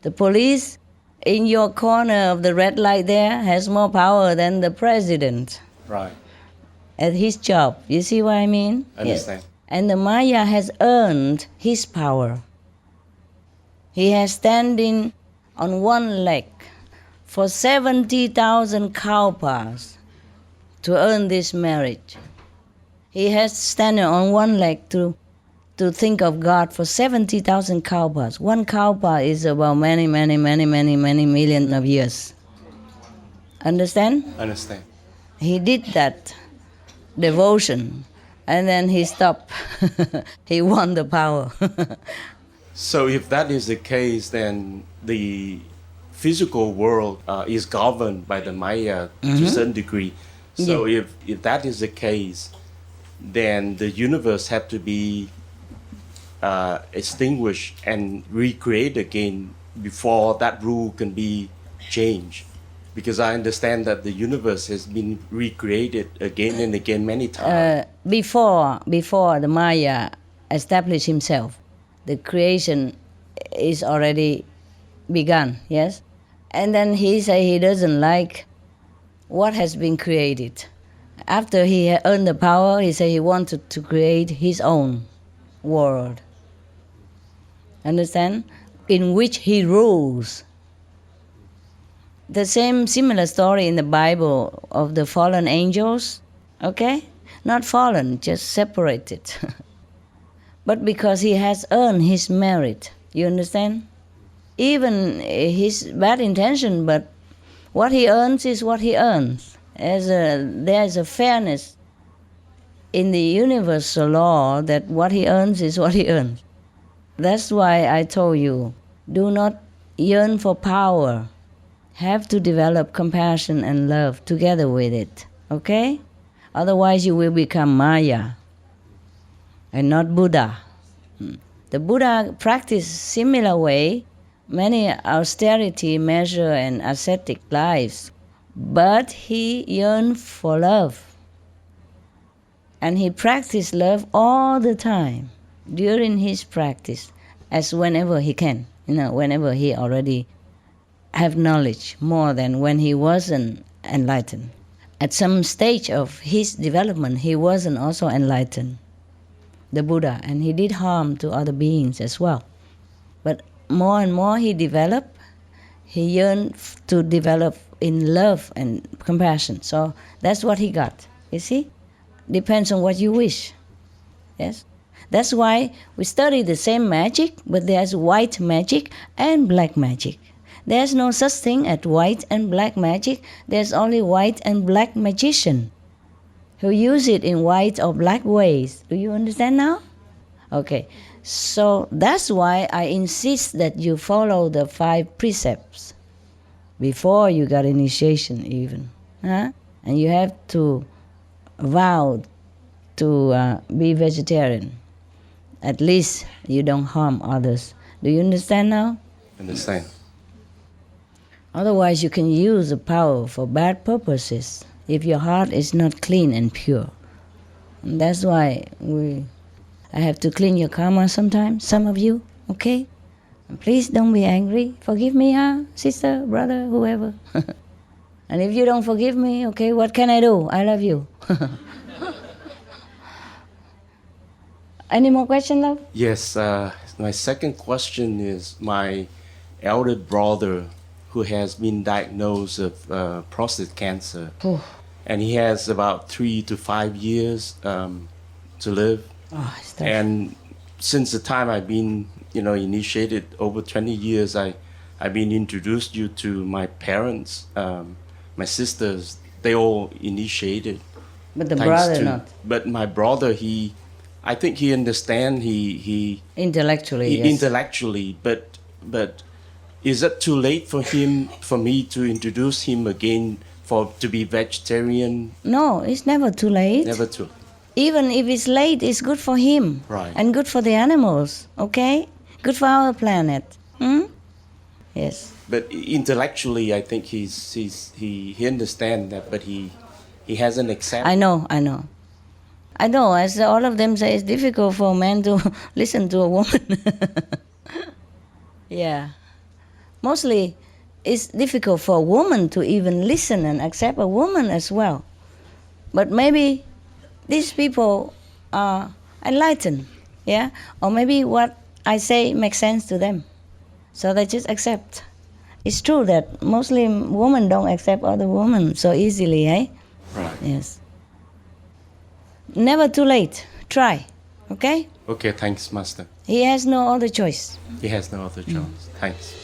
The police in your corner of the red light there has more power than the president. Right. At his job. You see what I mean? I understand. Yes. And the Maya has earned his power. He has standing on one leg for 70,000 kalpas to earn this marriage. He has standing on one leg to think of God for 70,000 kalpas. One kalpa is about many million of years. Understand? Understand. He did that devotion, and then he stopped. He won the power. So if that is the case, then the physical world is governed by the Maya to a certain degree. So if that is the case, then the universe have to be extinguished and recreated again before that rule can be changed. Because I understand that the universe has been recreated again and again many times. Before the Maya established himself, the creation is already begun, yes? And then he say he doesn't like what has been created. After he had earned the power, he said he wanted to create his own world. Understand? In which he rules. The similar story in the Bible of the fallen angels, okay? Not fallen, just separated. But because he has earned his merit, you understand? Even his bad intention, but what he earns is what he earns. There's a fairness in the universal law that what he earns is what he earns. That's why I told you, do not yearn for power. Have to develop compassion and love together with it, okay? Otherwise you will become Maya and not Buddha. The Buddha practiced similar way, many austerity measure and ascetic lives, but he yearned for love. And he practiced love all the time during his practice, as whenever he can, whenever he already have knowledge more than when he wasn't enlightened. At some stage of his development, he wasn't also enlightened, the Buddha, and he did harm to other beings as well. But more and more he developed, he yearned to develop in love and compassion. So that's what he got, you see? Depends on what you wish, yes? That's why we study the same magic, but there's white magic and black magic. There's no such thing as white and black magic. There's only white and black magician who use it in white or black ways. Do you understand now? Okay, so that's why I insist that you follow the 5 precepts before you got initiation even. Huh? And you have to vow to be vegetarian. At least you don't harm others. Do you understand now? Understand. Otherwise, you can use the power for bad purposes if your heart is not clean and pure. And that's why I have to clean your karma sometimes, some of you, okay? And please don't be angry. Forgive me, huh? Sister, brother, whoever. And if you don't forgive me, okay, what can I do? I love you. Any more questions, love? Yes, my second question is my elder brother who has been diagnosed with prostate cancer. And he has about 3 to 5 years to live. And since the time I've been, initiated over 20 years, I've been introduced you to my parents, my sisters. They all initiated. But the brother not. But my brother, I think he understands. He intellectually, yes. Intellectually, but is it too late for me to introduce him again to be vegetarian? No, it's never too late. Never too. Even if it's late, it's good for him. Right. And good for the animals, okay? Good for our planet. Yes. But intellectually, I think he understands that, but he hasn't accepted. I know. As all of them say, it's difficult for a man to listen to a woman. Yeah. Mostly, it's difficult for a woman to even listen and accept a woman as well. But maybe these people are enlightened, yeah? Or maybe what I say makes sense to them. So they just accept. It's true that mostly women don't accept other women so easily, eh? Right. Yes. Never too late. Try, okay? Okay, thanks, Master. He has no other choice. He has no other choice. Thanks.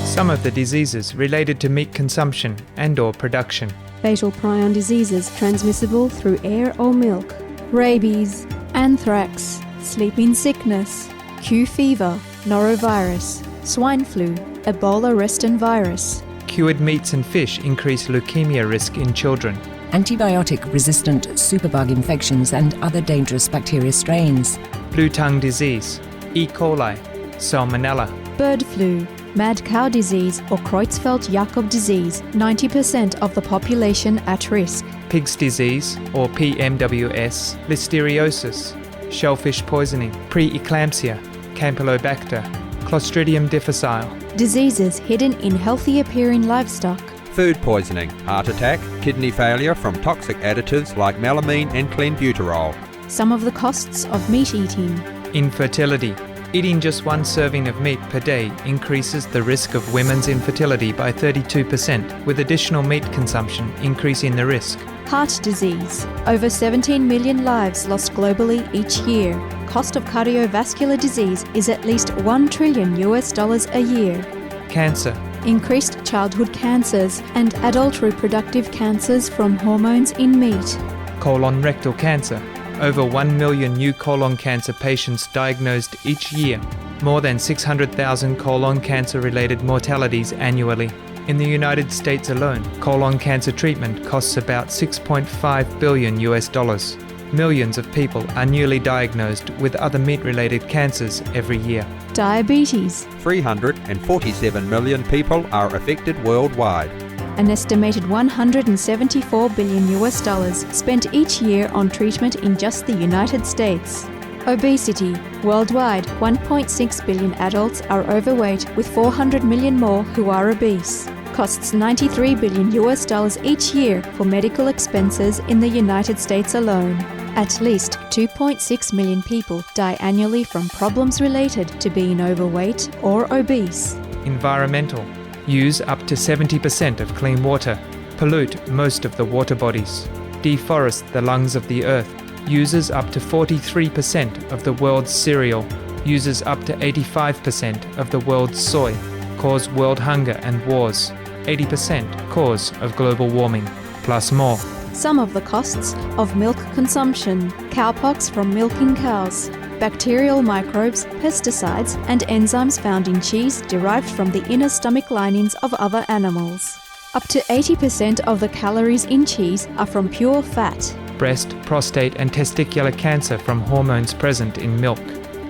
Some of the diseases related to meat consumption and/or production. Fatal prion diseases transmissible through air or milk. Rabies, anthrax, sleeping sickness, Q fever, norovirus, swine flu, Ebola reston virus. Cured meats and fish increase leukemia risk in children. Antibiotic-resistant superbug infections and other dangerous bacteria strains. Blue tongue disease, E. coli, salmonella. Bird flu, mad cow disease or Creutzfeldt-Jakob disease, 90% of the population at risk. Pig's disease or PMWS, listeriosis, shellfish poisoning, preeclampsia, Campylobacter, Clostridium difficile. Diseases hidden in healthy appearing livestock. Food poisoning, heart attack, kidney failure from toxic additives like melamine and clenbuterol. Some of the costs of meat eating. Infertility. Eating just one serving of meat per day increases the risk of women's infertility by 32%, with additional meat consumption increasing the risk. Heart disease. Over 17 million lives lost globally each year. Cost of cardiovascular disease is at least $1 trillion a year. Cancer. Increased childhood cancers and adult reproductive cancers from hormones in meat. Colon rectal cancer. Over 1 million new colon cancer patients diagnosed each year. More than 600,000 colon cancer-related mortalities annually. In the United States alone, colon cancer treatment costs about $6.5 billion. Millions of people are newly diagnosed with other meat-related cancers every year. Diabetes. 347 million people are affected worldwide. An estimated $174 billion spent each year on treatment in just the United States. Obesity. Worldwide, 1.6 billion adults are overweight, with 400 million more who are obese. Costs $93 billion each year for medical expenses in the United States alone. At least 2.6 million people die annually from problems related to being overweight or obese. Environmental. Use up to 70% of clean water. Pollute most of the water bodies. Deforest the lungs of the earth. Uses up to 43% of the world's cereal. Uses up to 85% of the world's soy. Cause world hunger and wars. 80% cause of global warming, plus more. Some of the costs of milk consumption. Cowpox from milking cows. Bacterial microbes, pesticides, and enzymes found in cheese derived from the inner stomach linings of other animals. Up to 80% of the calories in cheese are from pure fat. Breast, prostate, and testicular cancer from hormones present in milk.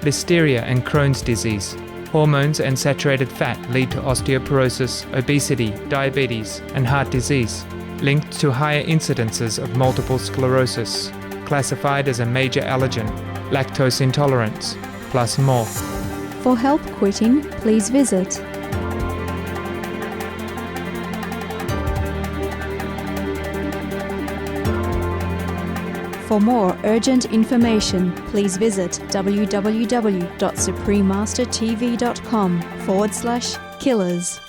Listeria and Crohn's disease. Hormones and saturated fat lead to osteoporosis, obesity, diabetes, and heart disease, linked to higher incidences of multiple sclerosis, classified as a major allergen. lactose intolerance, plus more. For help quitting, please visit For more urgent information, please visit www.suprememastertv.com/killers.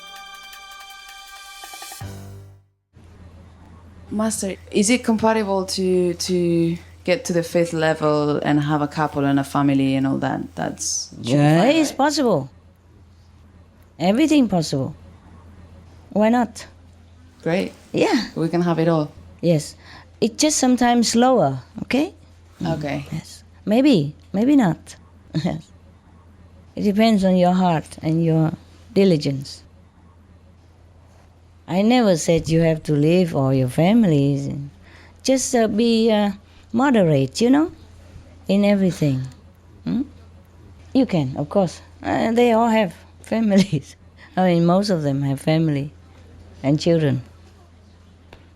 Master, is it compatible to get to the 5th level and have a couple and a family and all that? Yeah, it's possible. Everything possible. Why not? Great. Yeah. We can have it all. Yes. It's just sometimes slower, okay? Okay. Yes. Maybe not. Yes. It depends on your heart and your diligence. I never said you have to leave all your families. Just be moderate, in everything. You can, of course. They all have families. I mean, most of them have family and children.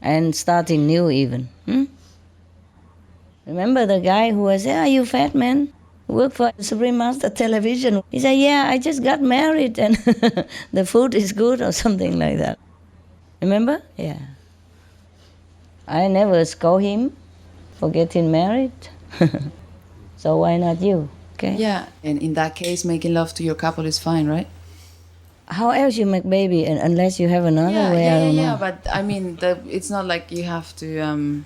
And starting new even. Remember the guy who was, you fat man? Work for Supreme Master Television. He said, I just got married and the food is good or something like that. Remember? Yeah. I never scold him for getting married. So why not you? Okay. Yeah, and in that case, making love to your couple is fine, right? How else you make baby unless you have another way? I don't know. But I mean, it's not like you have to...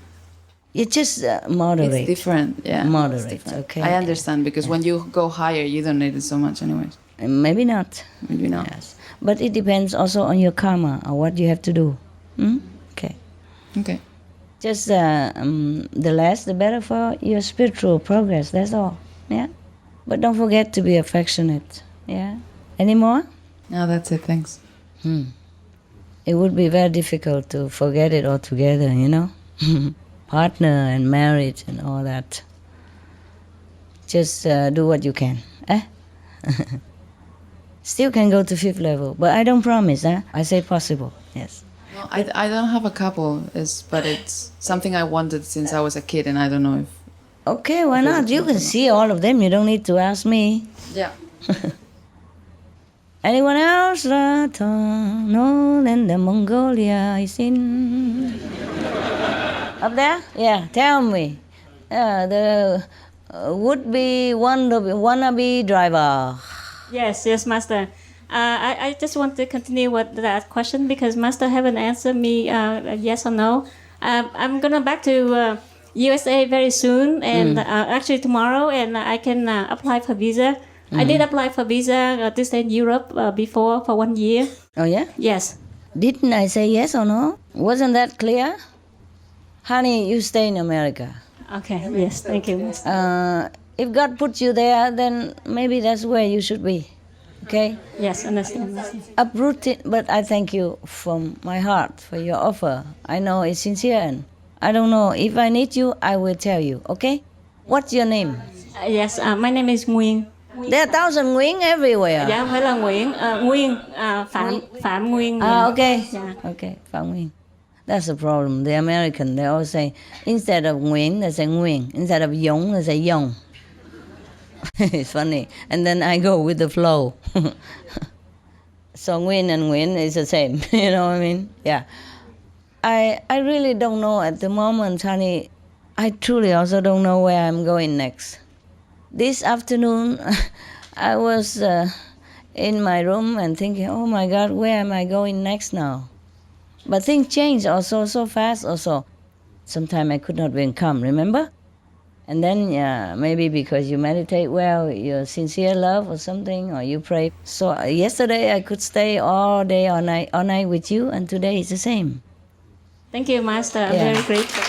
It's just moderate. It's different, yeah. Moderate, different. okay. I understand, because when you go higher, you don't need it so much anyways. Maybe not. Maybe not. Yes. But it depends also on your karma or what you have to do. Okay. Okay. Just the less, the better for your spiritual progress. That's all. Yeah. But don't forget to be affectionate. Yeah. Any more? No, that's it. Thanks. It would be very difficult to forget it altogether, Partner and marriage and all that. Just do what you can. Still can go to 5th level, but I don't promise. I say possible. Yes. No, I don't have a couple, but it's something I wanted since I was a kid, and I don't know if... Okay, why not? You can see all of them. You don't need to ask me. Yeah. Anyone else? No, then the Mongolia is in. Up there? Yeah, tell me. The would-be wannabe driver. Yes, Master. I just want to continue with that question because Master haven't answered me yes or no. I'm gonna back to USA very soon, and actually tomorrow, and I can apply for visa. I did apply for visa to stay in Europe before for 1 year. Oh yeah? Yes. Didn't I say yes or no? Wasn't that clear? Honey, you stay in America. Okay, yes, thank you. If God puts you there, then maybe that's where you should be. Okay? Yes, understand. Uproot it, but I thank you from my heart for your offer. I know it's sincere, and I don't know. If I need you, I will tell you, okay? What's your name? Yes, my name is Nguyen. There are 1,000 Nguyen everywhere. Dạ, không phải là Nguyễn, Nguyên, Phạm Nguyên. Okay. Yeah. Okay, Phạm Nguyên. That's the problem. The American, they always say, instead of Nguyen, they say Nguyen. Instead of Yong, they say Yong. It's funny. And then I go with the flow. So Nguyen and Nguyen is the same. You know what I mean? Yeah. I really don't know at the moment, honey. I truly also don't know where I'm going next. This afternoon, I was in my room and thinking, oh my God, where am I going next now? But things change also so fast also. Sometimes I could not even come, remember? And then maybe because you meditate well, your sincere love or something, or you pray. So yesterday I could stay all day, all night with you, and today it's the same. Thank you, Master. I'm very grateful.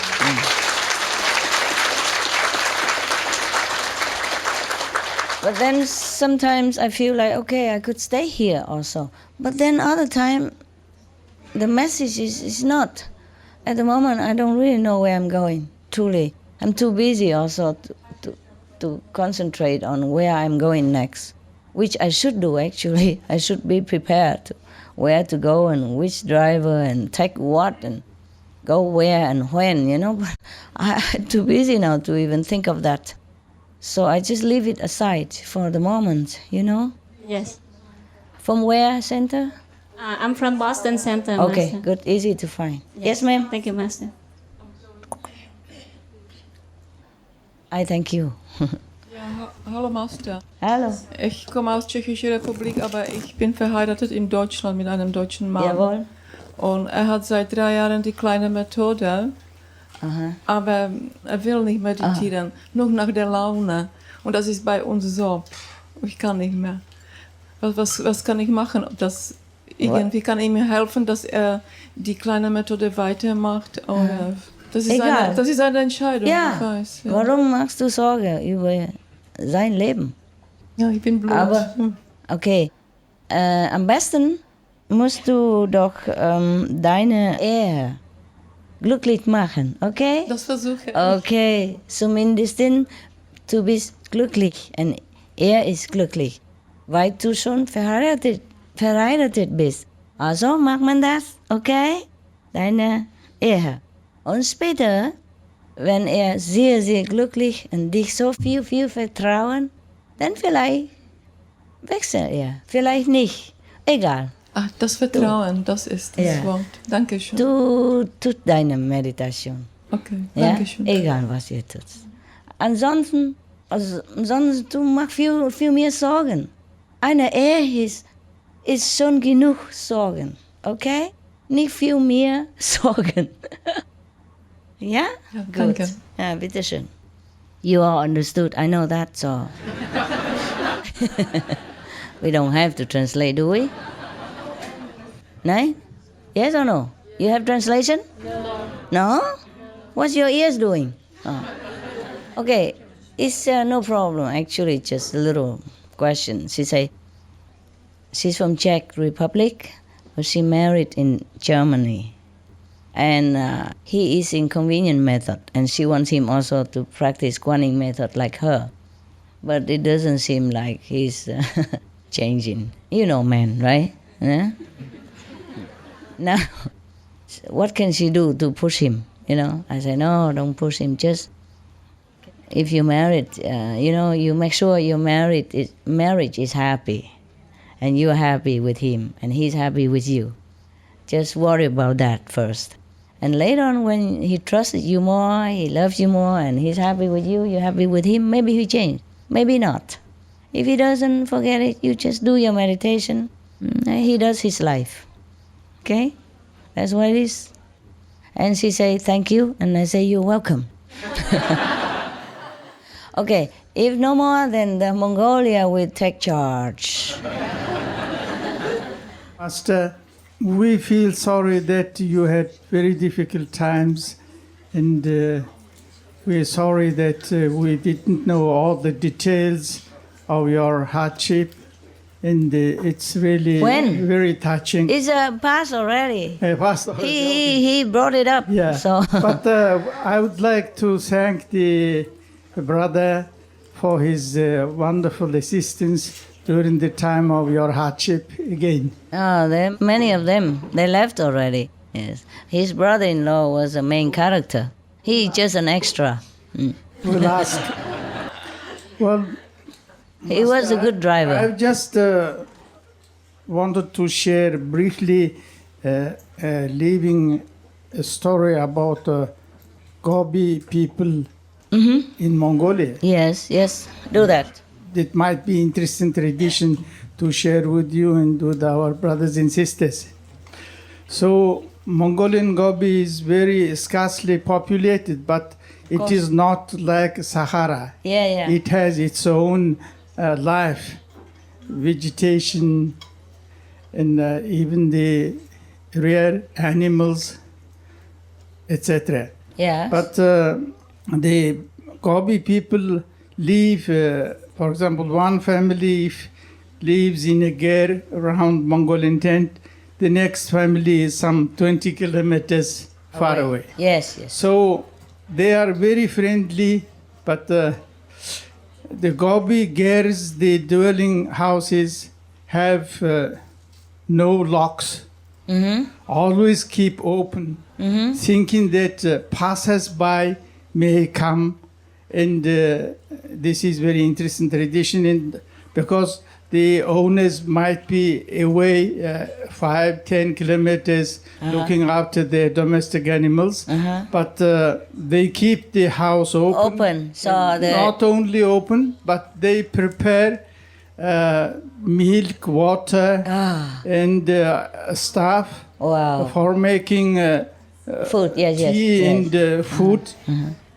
But then sometimes I feel like, okay, I could stay here also. But then other time, the message is not. At the moment, I don't really know where I'm going, truly. I'm too busy also to concentrate on where I'm going next, which I should do, actually. I should be prepared to where to go and which driver and take what and go where and when, But I'm too busy now to even think of that. So I just leave it aside for the moment, you know? Yes. From where, center? I'm from Boston Center. Okay, Master. good, easy to find. Yes, ma'am? Thank you, Master. I thank you. Ja, hallo Master. Hallo. Ich komme aus Tschechischer Republik, aber ich bin verheiratet in Deutschland mit einem deutschen Mann. Jawohl. Und er hat seit 3 Jahren die kleine Methode, aber er will nicht meditieren, nur nach der Laune. Und das ist bei uns so. Ich kann nicht mehr. Was kann ich machen? Irgendwie kann ich mir helfen, dass er die kleine Methode weitermacht. Oder das ist eine Entscheidung. Ja. Ich weiß, ja. Warum machst du Sorge über sein Leben? Ja, ich bin Blut. Aber, okay, am besten musst du doch deine Ehe glücklich machen, okay? Das versuche ich. Okay, zumindest du bist glücklich und er ist glücklich, weil du schon verheiratet bist. Also macht man das, okay? Deine Ehe. Und später, wenn er sehr, sehr glücklich und dich so viel vertrauen, dann vielleicht wechselt er, vielleicht nicht, egal. Ach, das Vertrauen, das ist das Wort. Dankeschön. Du tust deine Meditation. Okay, Ja? Dankeschön. Egal, was ihr tut. Ansonsten du machst viel mehr Sorgen. Eine Ehe ist schon genug Sorgen, okay? Nicht viel mehr Sorgen. Ja? Ja, Gut. danke. Ja, bitteschön. You all understood, I know that, so. We don't have to translate, do we? No? Yes or no? You have translation? No? What's your ears doing? Oh. Okay, it's no problem. Actually, just a little question. She say she's from Czech Republic, but she married in Germany. And he is in convenient method, and she wants him also to practice Guanyin method like her. But it doesn't seem like he's changing. You know men, right? Yeah? Now, what can she do to push him? You know, I say, no, don't push him. Just if you're married, you make sure your marriage is happy, and you're happy with him, and he's happy with you. Just worry about that first. And later on, when he trusts you more, he loves you more, and he's happy with you, you're happy with him, maybe he change, maybe not. If he doesn't, forget it. You just do your meditation. He does his life. Okay? That's what it is. And she say, thank you, and I say, you're welcome. Okay, if no more, then the Mongolia will take charge. Master, we feel sorry that you had very difficult times, and we're sorry that we didn't know all the details of your hardship, and it's really very touching. It's past already. Past already. He brought it up. Yeah. So. But I would like to thank the brother for his wonderful assistance during the time of your hardship again. Oh, many of them, they left already. Yes. His brother-in-law was the main character. He's just an extra. We'll ask. Well, he was a good driver. I just wanted to share briefly leaving a story about Gobi people in Mongolia. Yes, do that. It might be interesting tradition to share with you and with our brothers and sisters. So Mongolian Gobi is very scarcely populated, but it is not like Sahara. Yeah. It has its own life, vegetation, and even the rare animals, etc. Yeah. But the Gobi people live, for example, one family lives in a ger around Mongolian tent. The next family is some 20 kilometers far away. Yes. So they are very friendly, but the Gobi gers, the dwelling houses, have no locks. Always keep open, thinking that passers-by may come And this is very interesting tradition, and because the owners might be away 5-10 kilometers looking after their domestic animals, but they keep the house open. So not only open, but they prepare milk, water, and stuff for making food. Tea and food.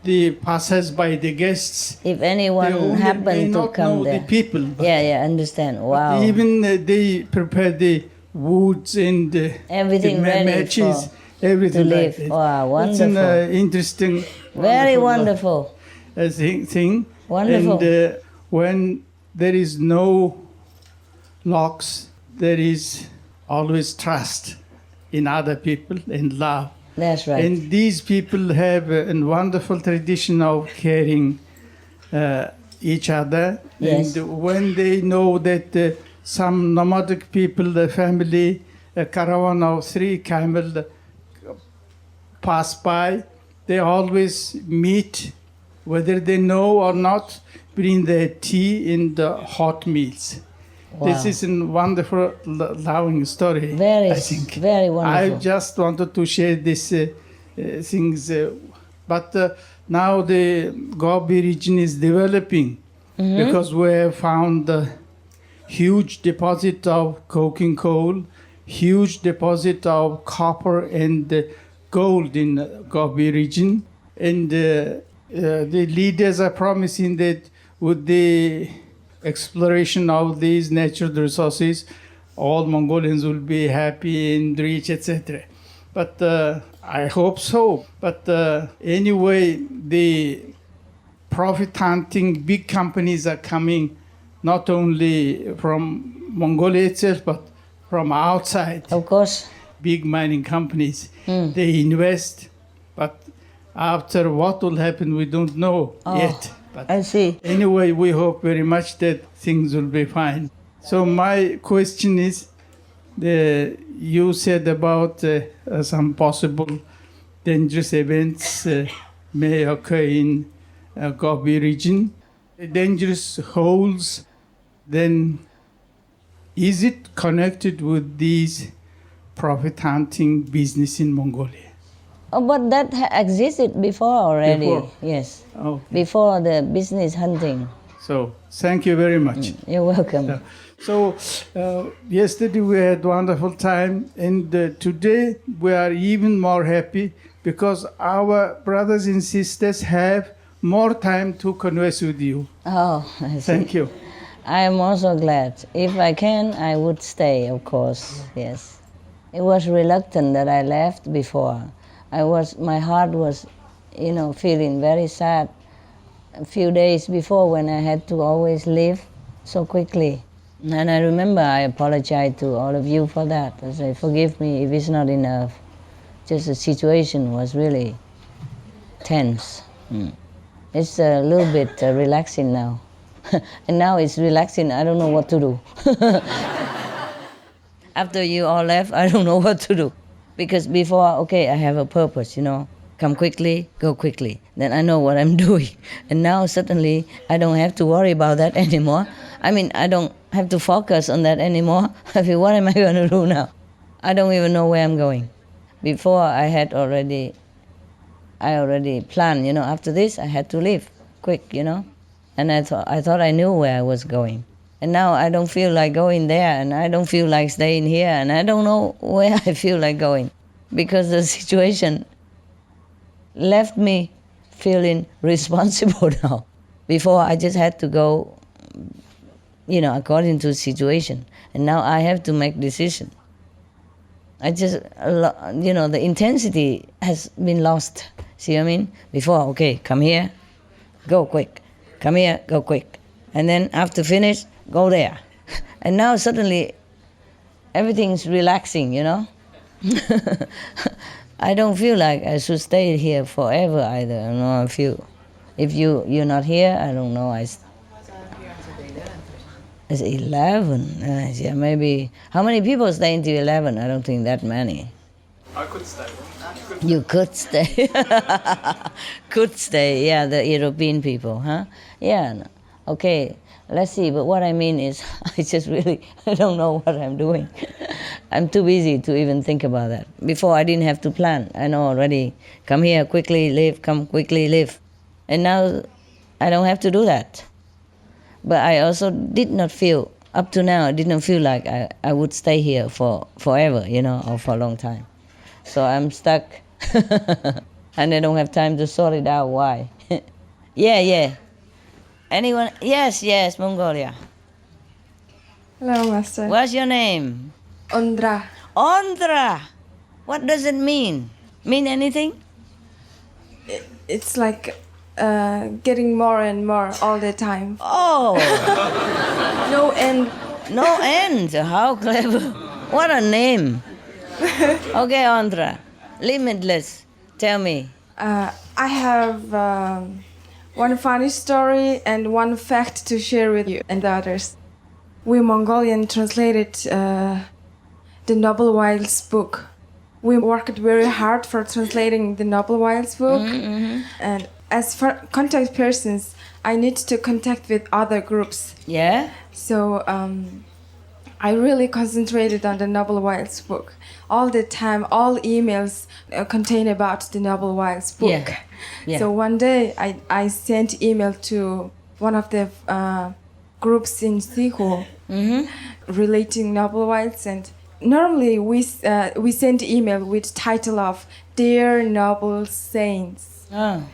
The passers by, the guests. If anyone happened to come there. The people. Yeah, understand. Wow. Even they prepare the woods and everything the ready matches, everything to like live. that. Wow, wonderful. It's an interesting, very wonderful thing. Wonderful. And when there is no locks, there is always trust in other people and love. That's right. And these people have a wonderful tradition of caring each other. Yes. And when they know that some nomadic people, the family, a caravan of 3 camels pass by, they always meet, whether they know or not, bring their tea in the hot meals. Wow. This is a wonderful, loving story. Very, I think. very wonderful. I just wanted to share these things. But now the Gobi region is developing because we have found a huge deposit of coking coal, huge deposit of copper and gold in the Gobi region. And the leaders are promising that with the exploration of these natural resources, all Mongolians will be happy and rich, etc. But I hope so. But anyway, the profit-hunting big companies are coming not only from Mongolia itself, but from outside. Of course. Big mining companies. They invest, but after what will happen, we don't know yet. But I see. Anyway, we hope very much that things will be fine. So my question is, you said about some possible dangerous events may occur in Gobi region. Dangerous holes, then is it connected with these profit-hunting business in Mongolia? Oh, but that existed before already. Before? Yes. Okay. Before the business hunting. So, thank you very much. You're welcome. So, yesterday we had wonderful time, and today we are even more happy because our brothers and sisters have more time to converse with you. Oh, I see. Thank you. I am also glad. If I can, I would stay, of course. Yes. It was reluctant that I left before. My heart was, feeling very sad a few days before when I had to always leave so quickly. And I remember I apologized to all of you for that. I said, forgive me if it's not enough. Just the situation was really tense. It's a little bit relaxing now. And now it's relaxing, I don't know what to do. After you all left, I don't know what to do. Because before, okay, I have a purpose, come quickly, go quickly. Then I know what I'm doing. And now suddenly I don't have to worry about that anymore. I mean, I don't have to focus on that anymore. I feel, what am I going to do now? I don't even know where I'm going. Before I already planned, after this I had to leave quick, And I thought I knew where I was going. And now I don't feel like going there, and I don't feel like staying here, and I don't know where I feel like going. Because the situation left me feeling responsible now. Before I just had to go, according to the situation. And now I have to make decision. I just, the intensity has been lost. See what I mean? Before, okay, come here, go quick. Come here, go quick. And then after finish, go there. And now suddenly everything's relaxing, I don't feel like I should stay here forever either. I feel, if you're not here, I don't know. It's 11. Yeah, maybe. How many people stay until 11? I don't think that many. I could stay. You could stay. Could stay, yeah, the European people, huh? Yeah, no. Okay, let's see. But what I mean is, I just really, I don't know what I'm doing. I'm too busy to even think about that. Before, I didn't have to plan. I know already, come here, quickly live, come quickly live. And now, I don't have to do that. But I also did not feel, up to now, I did not feel like I would stay here for forever, you know, or for a long time. So I'm stuck, and I don't have time to sort it out why. Yeah. Anyone? Yes, Mongolia. Hello, Master. What's your name? Ondra. Ondra! What does it mean? Mean anything? It's like getting more and more all the time. Oh! No end. No end? How clever. What a name. Okay, Andra, limitless. Tell me. I have one funny story and one fact to share with you and the others. We Mongolian translated the Noble Wilds book. We worked very hard for translating the Noble Wilds book. Mm-hmm. And as for contact persons, I need to contact with other groups. Yeah? So I really concentrated on the Noble Wilds book. All the time, all emails contain about the Noble Wilds book. Yeah. So one day I sent email to one of the groups in Sihu relating Noble Wilds, and normally we send email with title of Dear Noble Saints. Oh.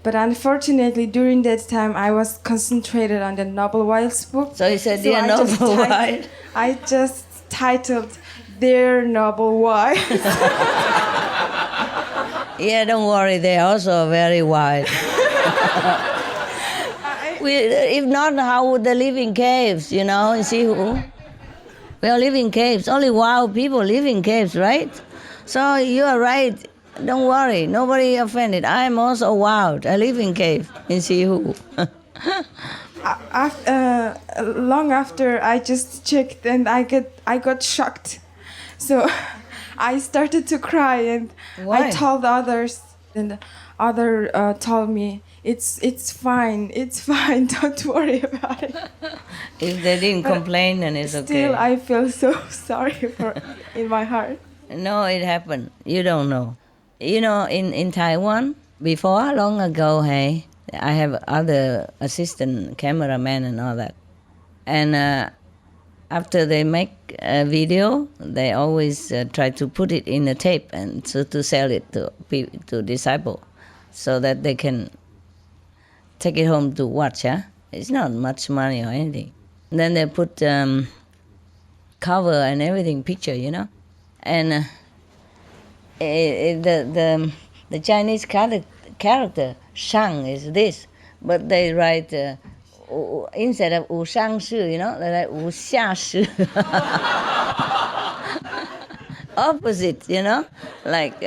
But unfortunately, during that time, I was concentrated on the Noble Wilds book. So you said, Dear Noble Wild? I just titled Dear Noble Wild. Yeah, don't worry, they're also very wild. If not, how would they live in caves, you know, in Sihu? We all live in caves. Only wild people live in caves, right? So you are right. Don't worry, nobody offended. I am also wild. I live in cave in Sihu. Long after, I just checked and I got shocked. So I started to cry, and Why? I told others, and other told me, it's fine, don't worry about it. If they didn't complain, then it's okay. Still, I feel so sorry for in my heart. No, it happened. You don't know. You know, in Taiwan, before, long ago, hey, I have other assistant cameraman and all that. And after they make a video, they always try to put it in a tape and to sell it to disciple, so that they can take it home to watch. Huh? It's not much money or anything. Then they put cover and everything, picture, you know, and the Chinese character Shang is this, but they write instead of Wu Shang Shi, you know, they write Wu Xia Shi. Opposite, you know, like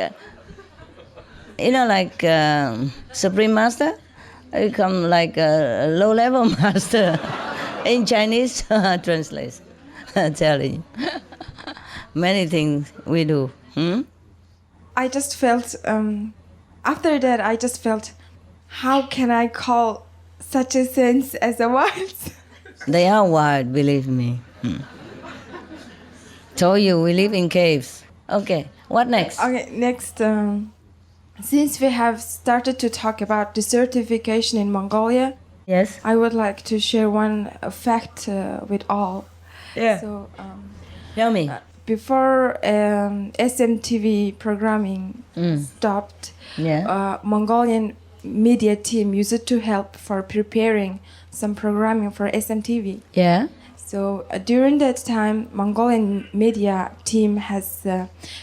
Supreme Master become like a low-level master in Chinese translation. I'm telling you, many things we do. I just felt, after that, I just felt, how can I call such a sense as a wild? They are wild, believe me. Told you, we live in caves. Okay, what next? Okay, next, since we have started to talk about desertification in Mongolia, yes, I would like to share one fact with all. Yeah. So, tell me. Before SMTV programming stopped, Mongolian media team used to help for preparing some programming for SMTV. Yeah. So during that time, Mongolian media team has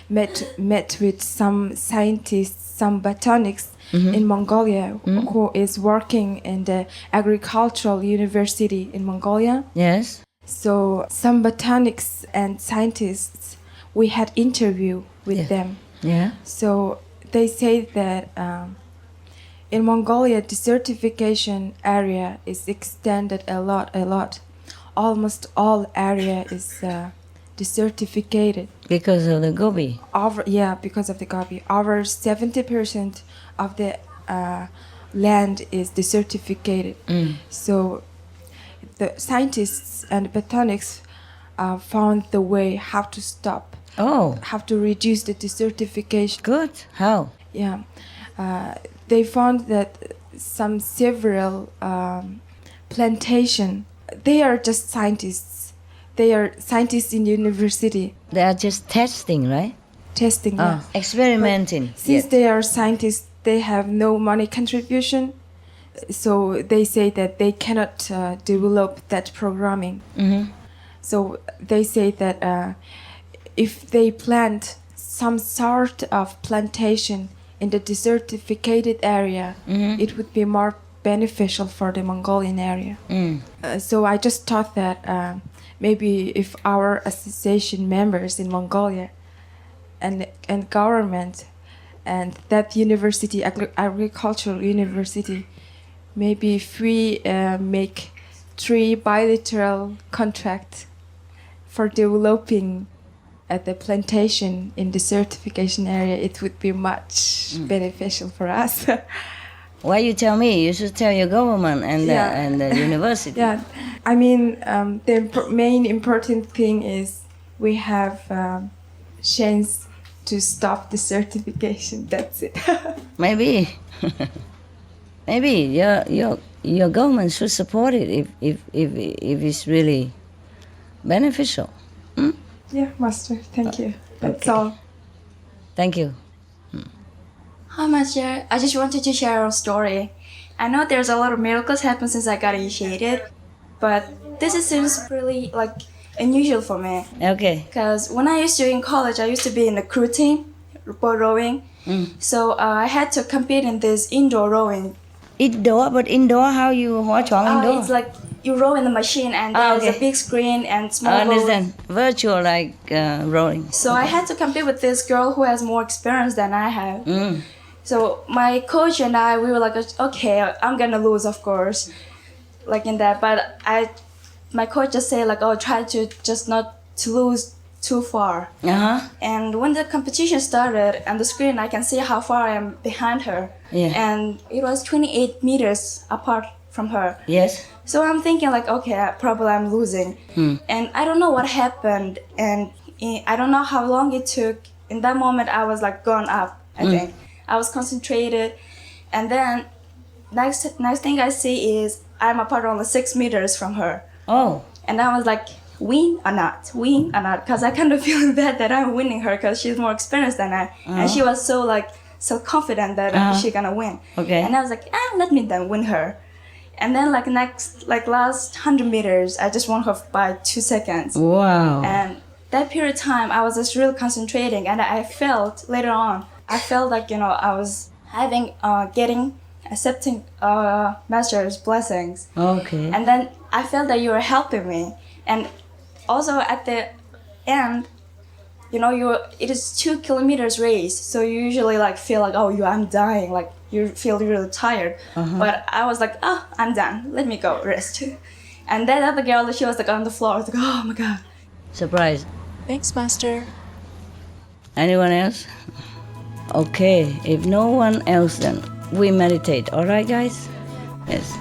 met with some scientists, some botanics in Mongolia who is working in the agricultural university in Mongolia. Yes. So some botanics and scientists, we had interview with them. Yeah. So they say that in Mongolia, desertification area is extended a lot. Almost all area is desertificated. Because of the gobi? Because of the gobi. Over 70% of the land is desertificated. So the scientists and botanics found the way how to stop. How to reduce the desertification. Good. How? Yeah. They found that several plantation. They are just scientists. They are scientists in university. They are just testing, right? Testing, yeah. Experimenting. But since they are scientists, they have no money contribution. So they say that they cannot develop that programming. So they say that if they plant some sort of plantation in the desertificated area, it would be more beneficial for the Mongolian area. So I just thought that maybe if our association members in Mongolia and government and that university, agricultural university, maybe if we make 3 bilateral contracts for developing at the plantation in the certification area, it would be much beneficial for us. Why you tell me? You should tell your government and the university. Yeah, I mean, the main important thing is we have chance to stop the certification. That's it. Maybe your government should support it if it's really beneficial. Yeah, Master. Thank you. That's all. Thank you. Hi, Master. I just wanted to share a story. I know there's a lot of miracles happen since I got initiated, but this seems really unusual for me. Okay. Because when I used to in college, I used to be in the crew team, boat rowing. So I had to compete in this indoor rowing. Indoor, how you watch on indoor? It's like you row in the machine and there's a big screen and small I understand. Virtual rowing. So I had to compete with this girl who has more experience than I have. So my coach and I, we were like, okay, I'm gonna lose, of course, like in that. But my coach just said try to just not to lose too far. And when the competition started, on the screen I can see how far I am behind her. And it was 28 meters apart from her. Yes. So I'm thinking okay, probably I'm losing. And I don't know what happened, and I don't know how long it took. In that moment, I was going up, I think. I was concentrated, and then next thing I see is I'm apart only 6 meters from her. And I was like, win or not, because I kind of feel bad that I'm winning her because she's more experienced than I, and she was so confident that she's gonna win. And I was like, let me then win her. And then last 100 meters, I just won her by 2 seconds. Wow. And that period of time, I was just really concentrating, and I felt later on, I was accepting Master's blessings. Okay. And then I felt that you were helping me. And also at the end, it is 2 kilometers race, so you usually feel I'm dying, you feel really tired. But I was like, I'm done, let me go rest. And that other girl, she was on the floor. I was like, oh my god. Surprise. Thanks, Master. Anyone else? Okay, if no one else, then we meditate. All right, guys? Yes.